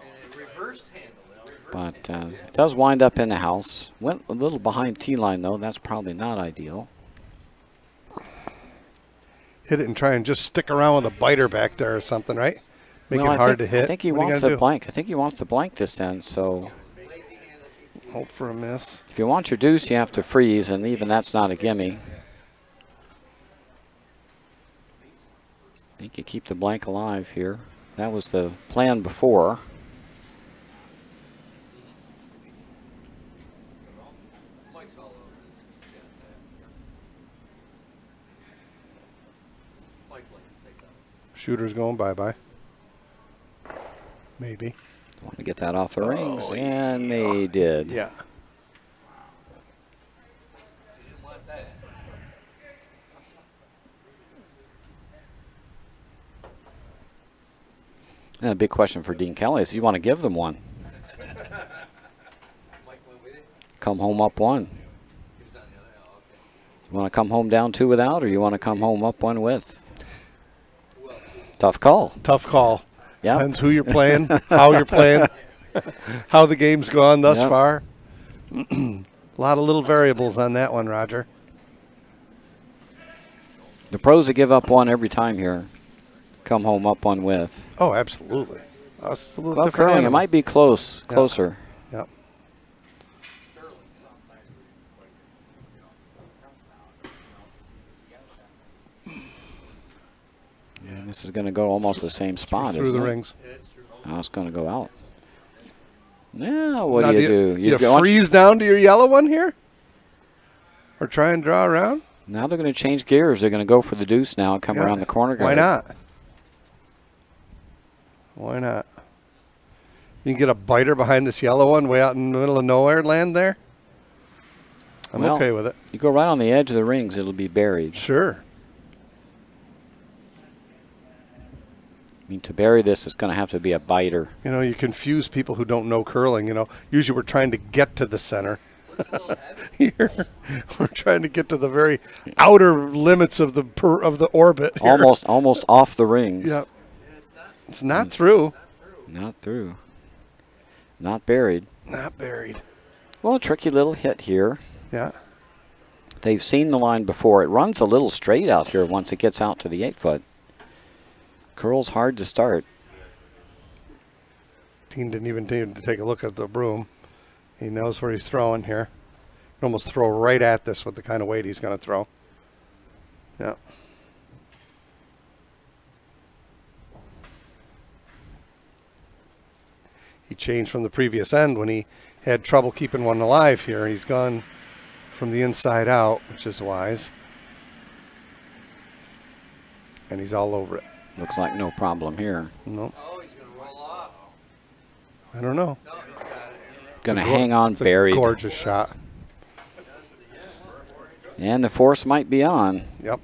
And it reversed handle. But it does wind up in the house. Went a little behind T-line, though. That's probably not ideal. Hit it and try and just stick around with a biter back there or something, right? Make Well, it hard think, to hit. I think he What are you wants gonna to do? blank. I think he wants to blank this end. So Hope for a miss. if you want your deuce, you have to freeze, and even that's not a gimme. I think you keep the blank alive here. That was the plan before. Mike's all over this. He's got that. Mike, take that. Shooter's going bye-bye. Maybe. Want to get that off the rings, and they did. Yeah. He didn't want that. And a big question for Dean Kelly is, you want to give them one? Mike went with it. Come home up 1. He was on the other. Oh, okay. You want to come home down 2 without, or you want to come home up 1 with? Tough call. Tough call. Yeah. Depends who you're playing, how you're playing, how the game's gone thus Yep. far. A lot of little variables on that one, Roger. The pros that give up 1 every time here come home up 1 with. Oh, absolutely. That's a little Club different curling, it animal. might be closer. Yep. And this is going to go almost the same spot, Through isn't the it? rings. Oh, it's going to go out. Now, what Now, do you do? You go on- freeze down to your yellow one here? Or try and draw around? Now they're going to change gears. They're going to go for the deuce now and come Yeah. around the corner guard. Why not? Why not? You can get a biter behind this yellow one way out in the middle of nowhere land there. I'm Well, okay with it. You go right on the edge of the rings, it'll be buried. Sure. I mean, to bury this, it's going to have to be a biter. You know, you confuse people who don't know curling. You know, usually we're trying to get to the center. Here, we're trying to get to the very outer limits of the orbit. Here. Almost off the rings. Yep. It's not through. Not through. Not buried. Not buried. Well, a tricky little hit here. Yeah. They've seen the line before. It runs a little straight out here once it gets out to the 8-foot. Curl's hard to start. Dean didn't even need to take a look at the broom. He knows where he's throwing here. Almost throw right at this with the kind of weight he's going to throw. Yeah. He changed from the previous end when he had trouble keeping one alive here. He's gone from the inside out, which is wise. And he's all over it. Looks like no problem here. Nope. Oh, he's going to roll off. I don't know. No, he's got it. Going to hang on It's a buried. gorgeous shot. And the force might be on. Yep.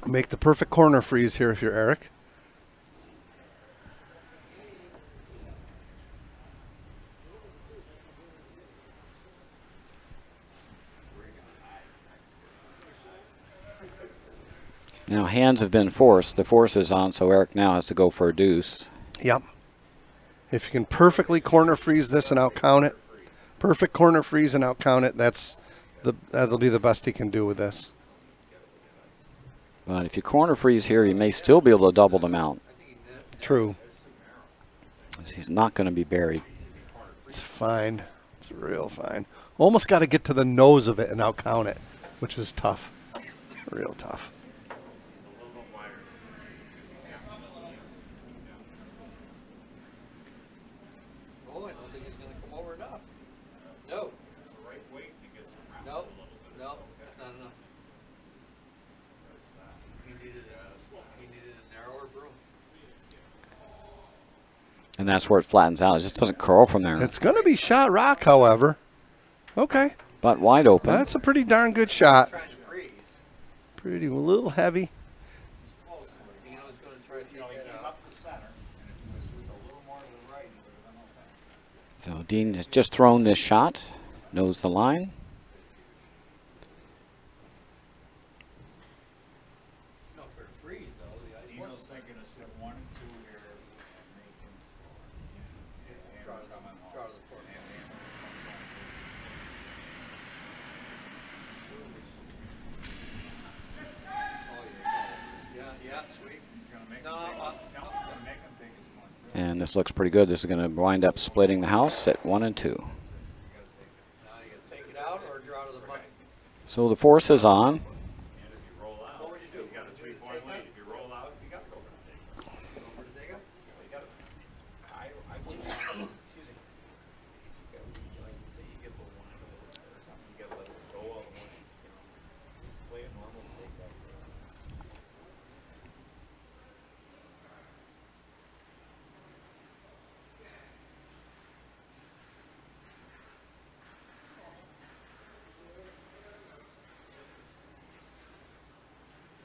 Make the perfect corner freeze here if you're Eric. Now hands have been forced. The force is on, so Eric now has to go for a deuce. Yep. If you can perfectly corner freeze this and out count it, perfect corner freeze and out count it, that'll be the best he can do with this. But if you corner freeze here, he may still be able to double the mount. True. He's not going to be buried. It's fine. It's real fine. Almost got to get to the nose of it and out count it, which is tough. Real tough. Oh, I don't think he's going to come over enough. No. No, no, not enough. He needed a narrower broom. And that's where it flattens out. It just doesn't curl from there. It's going to be shot rock, however. Okay. But wide open. That's a pretty darn good shot. Trying to freeze. Pretty, a little heavy. Dino's going to try to take that out. Up the center, and if it was just a little more to the right, he would have been okay. So Dean has just thrown this shot. Knows the line. No, for the freeze, though, the ice Dino's wasn't. thinking of set 1 and 2 here and make him score. Draw to the fourth. Yeah, sweet. He's going to make No, him take his, he's going to make him take his one, too. And this looks pretty good. This is going to wind up splitting the house at 1 and 2. Now you got to take it out or draw to the button. So the force is on. And if you roll out, What would you do? he's got a 3-point lead. If you roll out, you got to go for the take. Over to dig up? You got to. I wouldn't. Excuse me. Like say you get a little line a little bit or something, you got to let it go all the way. Just play a normal take back there.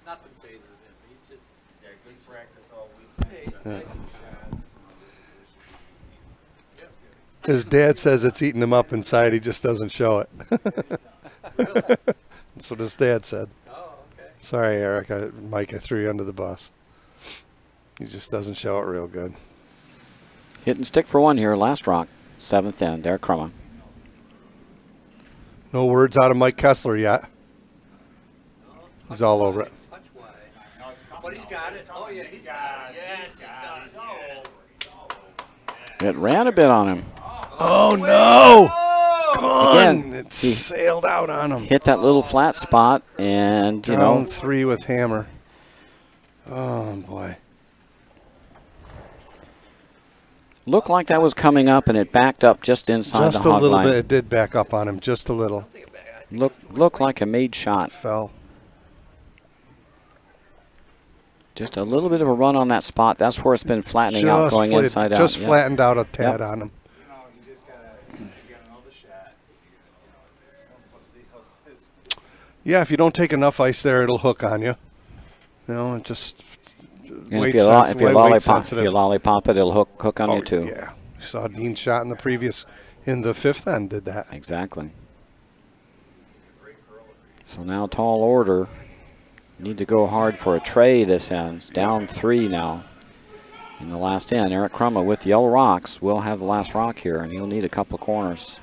Nothing phases him. He's just. Yeah, good practice all week. Hey, he's nice and Shots. His dad says it's eating him up inside. He just doesn't show it. Really? That's what his dad said. Oh, okay. Sorry, Eric. Mike, I threw you under the bus. He just doesn't show it real good. Hit and stick for one here. Last rock. 7th end. Eric Crummah. No words out of Mike Kessler yet. No, He's all over it. touch wide. But he's got it. Oh, yeah, he's got it. Yes, he does. It ran a bit on him. Oh, no! Again, Gone. It he sailed out on him. hit that little flat spot, and, you Down know, 3 with hammer. Oh, boy. looked like that was coming up, and it backed up just inside Just the a hog little line. bit. It did back up on him. Just a little. Looked like a made shot. Fell. Just a little bit of a run on that spot. That's where it's been flattening out, going inside out. Just Yeah. flattened out a tad Yep. on him. You know, you just gotta know the shot. You know, it's almost the else. Yeah, if you don't take enough ice there, it'll hook on you. You know, it just And weight if you sensitive. lollipop it, it'll hook on Oh, you too. yeah. We saw Dean shot in the 5th end did that. Exactly. So now tall order. Need to go hard for a tray this end. Down 3 now in the last end. Eric Crummah with yellow rocks will have the last rock here, and he'll need a couple of corners.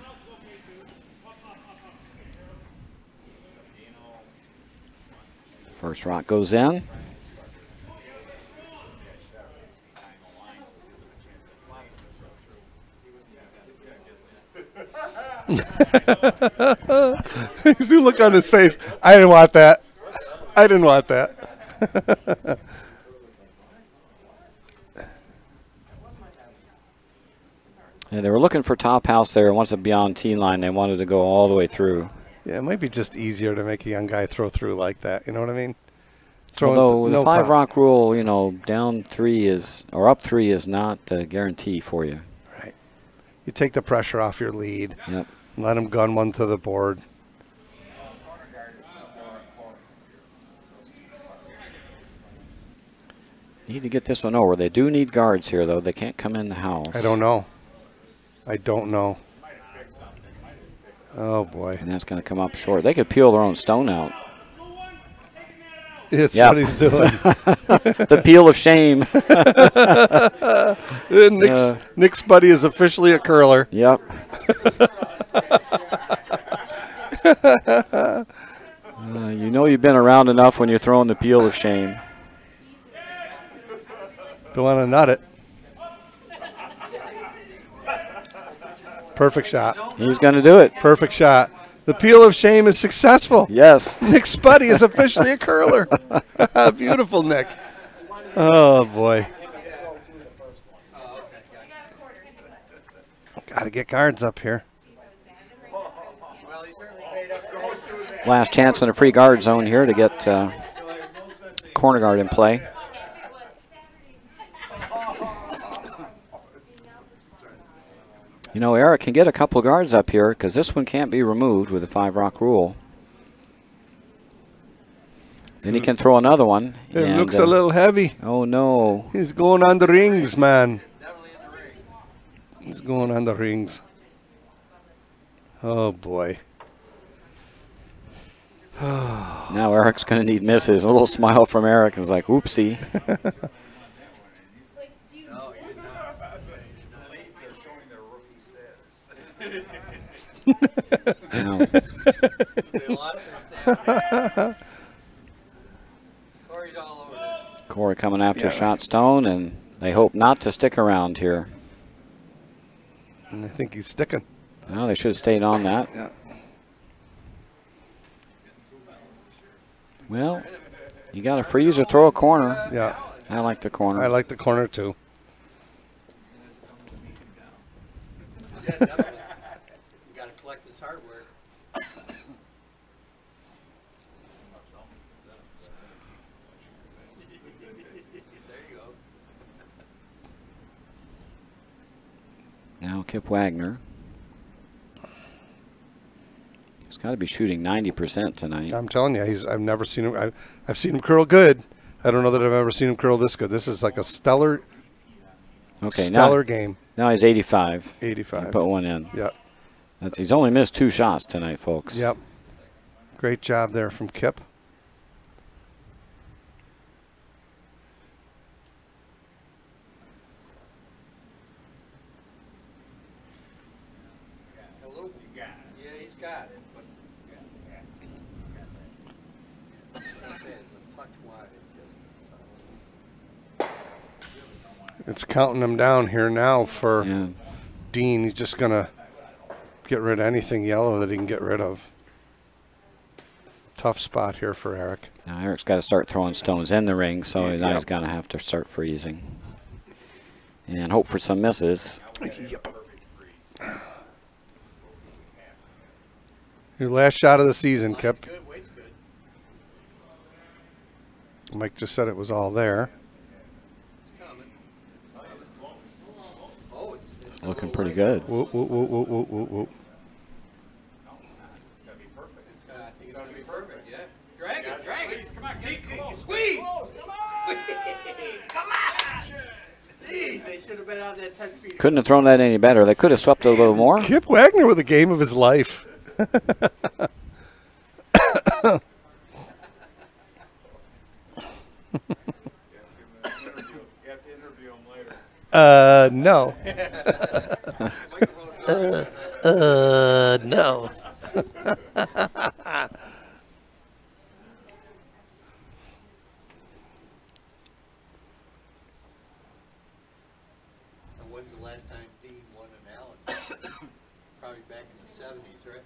First rock goes in. You see the look on his face. I didn't want that. I didn't want that. Yeah, they were looking for top house there. Once it beyond T line, they wanted to go all the way through. Yeah, it might be just easier to make a young guy throw through like that. You know what I mean? Although no the 5 problem. rock rule, you know, down 3 is, or up 3 is not a guarantee for you. Right. You take the pressure off your lead. Yep. Let him gun one to the board. Need to get this one over. They do need guards here, though. They can't come in the house. I don't know. I don't know. Oh, boy. And that's going to come up short. They could peel their own stone out. It's Yep. what he's doing. The peel of shame. Nick's buddy is officially a curler. Yep. You know you've been around enough when you're throwing the peel of shame. Don't want to nut it. Perfect shot. He's going to do it. Perfect shot. The peel of shame is successful. Yes. Nick Spuddy is officially a curler. Beautiful, Nick. Oh, boy. Got to get guards up here. Well, he certainly made up for Last chance in a free guard zone here to get corner guard in play. You know, Eric can get a couple guards up here because this one can't be removed with the 5-rock rule. Then he can throw another one. It and, looks a little heavy. Oh, no. He's going on the rings, man. He's going on the rings. Oh, boy. Now Eric's going to need misses. A little smile from Eric is like, oopsie. Now, They lost their stamina. Corey's all over this. Corey coming after Shot Stone, and they hope not to stick around here. And I think he's sticking. No, they should have stayed on that. Yeah. Well, you got to freeze or throw a corner. Yeah. I like the corner. I like the corner, too. Yeah, definitely. You got to collect this hardware. There you go. Now Kip Wagner. He's got to be shooting 90% tonight. I'm telling you, I've never seen him. I've seen him curl good. I don't know that I've ever seen him curl this good. This is like a stellar game. Now he's 85. 85. He put one in. Yep. He's only missed 2 shots tonight, folks. Yep. Great job there from Kip. A little, yeah, he's got it, but I say it's a touch wide. It's counting him down here now for Yeah. Dean. He's just going to get rid of anything yellow that he can get rid of. Tough spot here for Eric. Now Eric's got to start throwing stones in the ring, so now Yep. he's going to have to start freezing. And hope for some misses. Yep. Your last shot of the season, Kip. Good, weight's good. Mike just said it was all there. It's coming. Oh, it's Looking pretty good. Whoop, whoop, whoop, whoop, whoop, whoop, whoop. I think it's going to be perfect, yeah. Drag it, drag it. Come on, squeeze. Come on. Jeez, they should have been on that 10 feet. Couldn't have thrown that any better. They could have swept a little more. Kip Wagner with a game of his life. You have to interview him later. No. No. And when's the last time Dean won an Allen? Probably back in the 70s, right?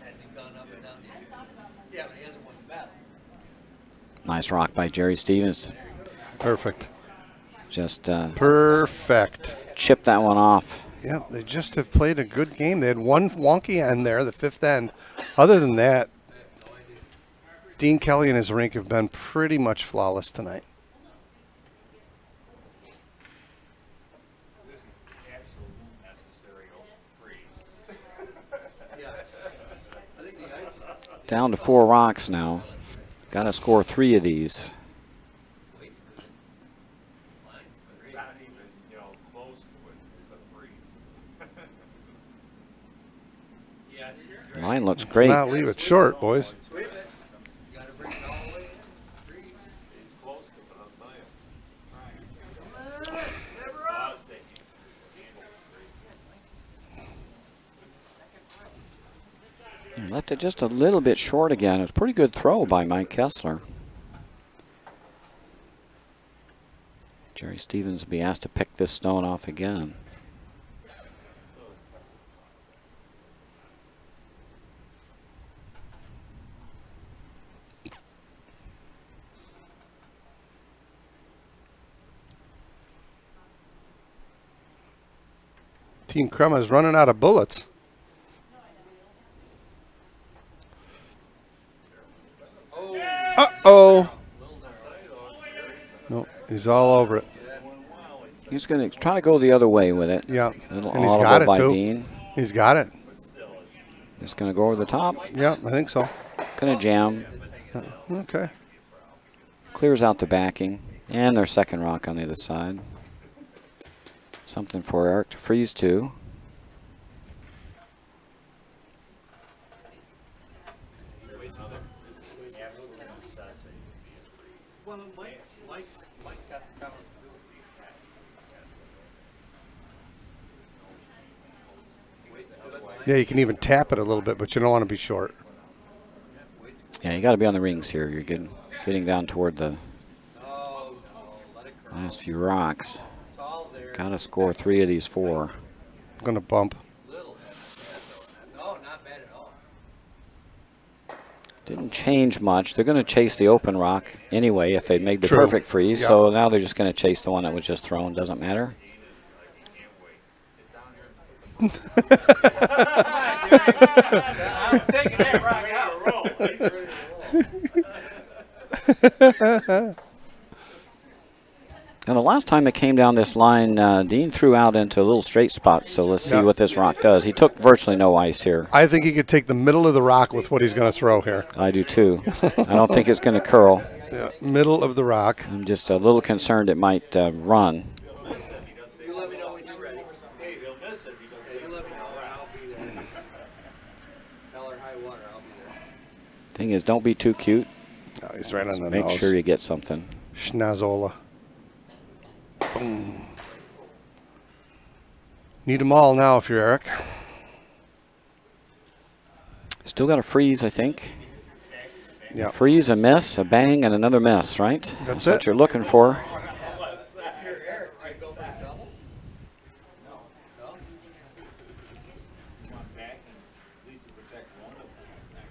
Has he gone up and down the Yeah, but he hasn't won the battle. Nice rock by Jerry Stevens. Perfect. Just Perfect. chipped that one off. Yeah, they just have played a good game. They had one wonky end there, the fifth end. Other than that, Dean Kelly and his rink have been pretty much flawless tonight. This is absolute necessary freeze. Yeah. I think the ice Down to 4 rocks now. Got to score 3 of these. weight's good. Line's It's great. not even, close to it. It's a freeze. Line looks great. Not leave it short, boys. Sweep it. You gotta bring it all the way in. Freeze. He's close to it, I'll tell you. Never up. Left it just a little bit short again. It was a pretty good throw by Mike Kessler. Jerry Stevens will be asked to pick this stone off again. Team Crema is running out of bullets. Uh-oh. No, he's all over it. He's going to try to go the other way with it. Yeah, A little and he's got it audible by too. Dean. He's got it. Just going to go over the top. Yeah, I think so. Going to jam. Okay. Clears out the backing. And their second rock on the other side. Something for Eric to freeze to. Well, Mike's got the talent to do it. Wait's good. Yeah, you can even tap it a little bit, but you don't want to be short. Yeah, you got to be on the rings here. You're getting down toward the No, let it curl. last few rocks. It's all there. Got to score 3 of these 4. I'm going to bump. Little. No, not bad at all. Didn't change much. They're going to chase the open rock anyway if they made the True. perfect freeze. Yeah. So now they're just going to chase the one that was just thrown. Doesn't matter. I'm taking that rock out. Now, the last time it came down this line, Dean threw out into a little straight spot. So let's see Yeah. what this rock does. He took virtually no ice here. I think he could take the middle of the rock with what he's going to throw here. I do too. I don't think it's going to curl. Yeah, middle of the rock. I'm just a little concerned it might run. You let me know when you're ready. Hey, they'll miss it. Hey, you let me know and I'll be there. Hell or high water, I'll be there. Thing is, don't be too cute. No, he's right on the Make nose. sure you get something. Schnazzola. Boom. Need them all now if you're Eric. Still got a freeze, I think. Yeah. Freeze, a miss, a bang, and another miss, right? That's what it. you're looking for. If you're Eric, right, go for a double? No. No? Back and at least to protect one of them.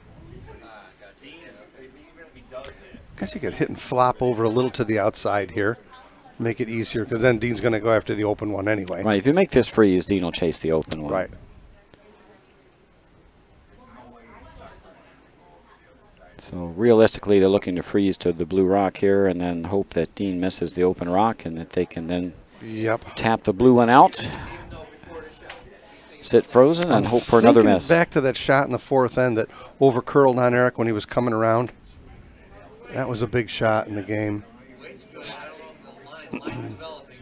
Gotcha. Dean is, even if he does it, Guess you could hit and flop over a little to the outside here. Make it easier, because then Dean's going to go after the open one anyway. Right, if you make this freeze, Dean will chase the open one. Right. So realistically, they're looking to freeze to the blue rock here and then hope that Dean misses the open rock and that they can then Yep. tap the blue one out, sit frozen, and hope for another Thinking miss. back to that shot in the fourth end that over curled on Eric when he was coming around. That was a big shot in the game. Wait's good. I don't know if the line's developing.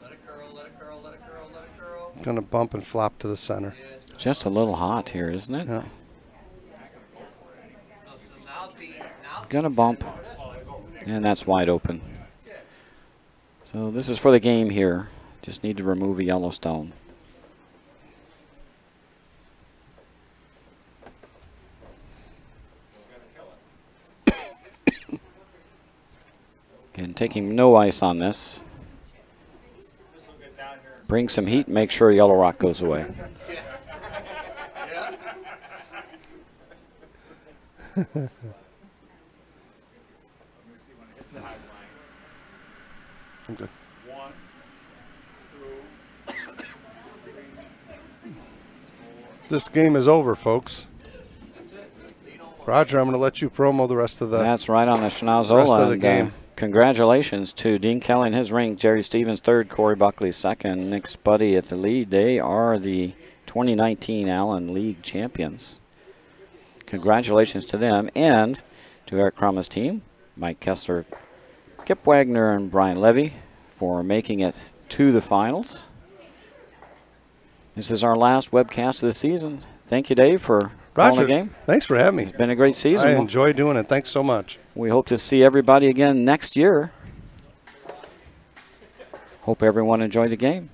Let it curl, let it curl, let it curl, let it curl. Going to bump and flop to the center. Just a little hot here, isn't it? Yeah. No, so now now Gonna bump, and that's wide open. So this is for the game here. Just need to remove a yellow stone. Again, taking no ice on this. Bring some heat, make sure yellow rock goes away. I'm good. 1, 2, 3, This game is over, folks. Roger, I'm going to let you promo the rest of the That's right on the rest Schnazzola. of the and, game. Congratulations to Dean Kelly and his ring, Jerry Stevens third, Corey Buckley second, Nick Spuddy at the lead. They are the 2019 Allen League champions. Congratulations to them and to Eric Crama's team, Mike Kessler, Kip Wagner, and Brian Levy for making it to the finals. This is our last webcast of the season. Thank you, Dave, for calling Roger, the game. thanks for having me. It's been a great season. I enjoy doing it. Thanks so much. We hope to see everybody again next year. Hope everyone enjoyed the game.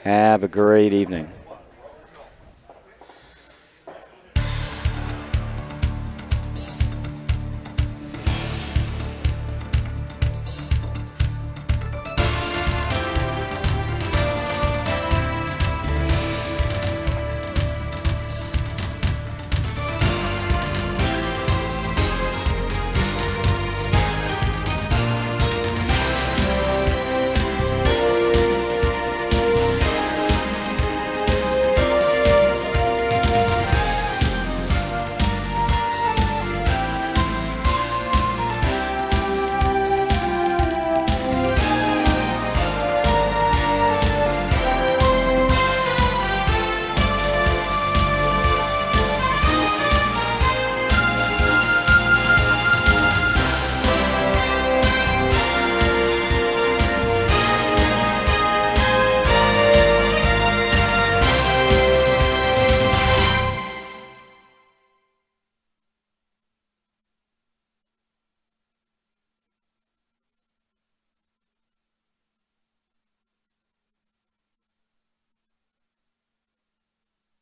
Have a great evening.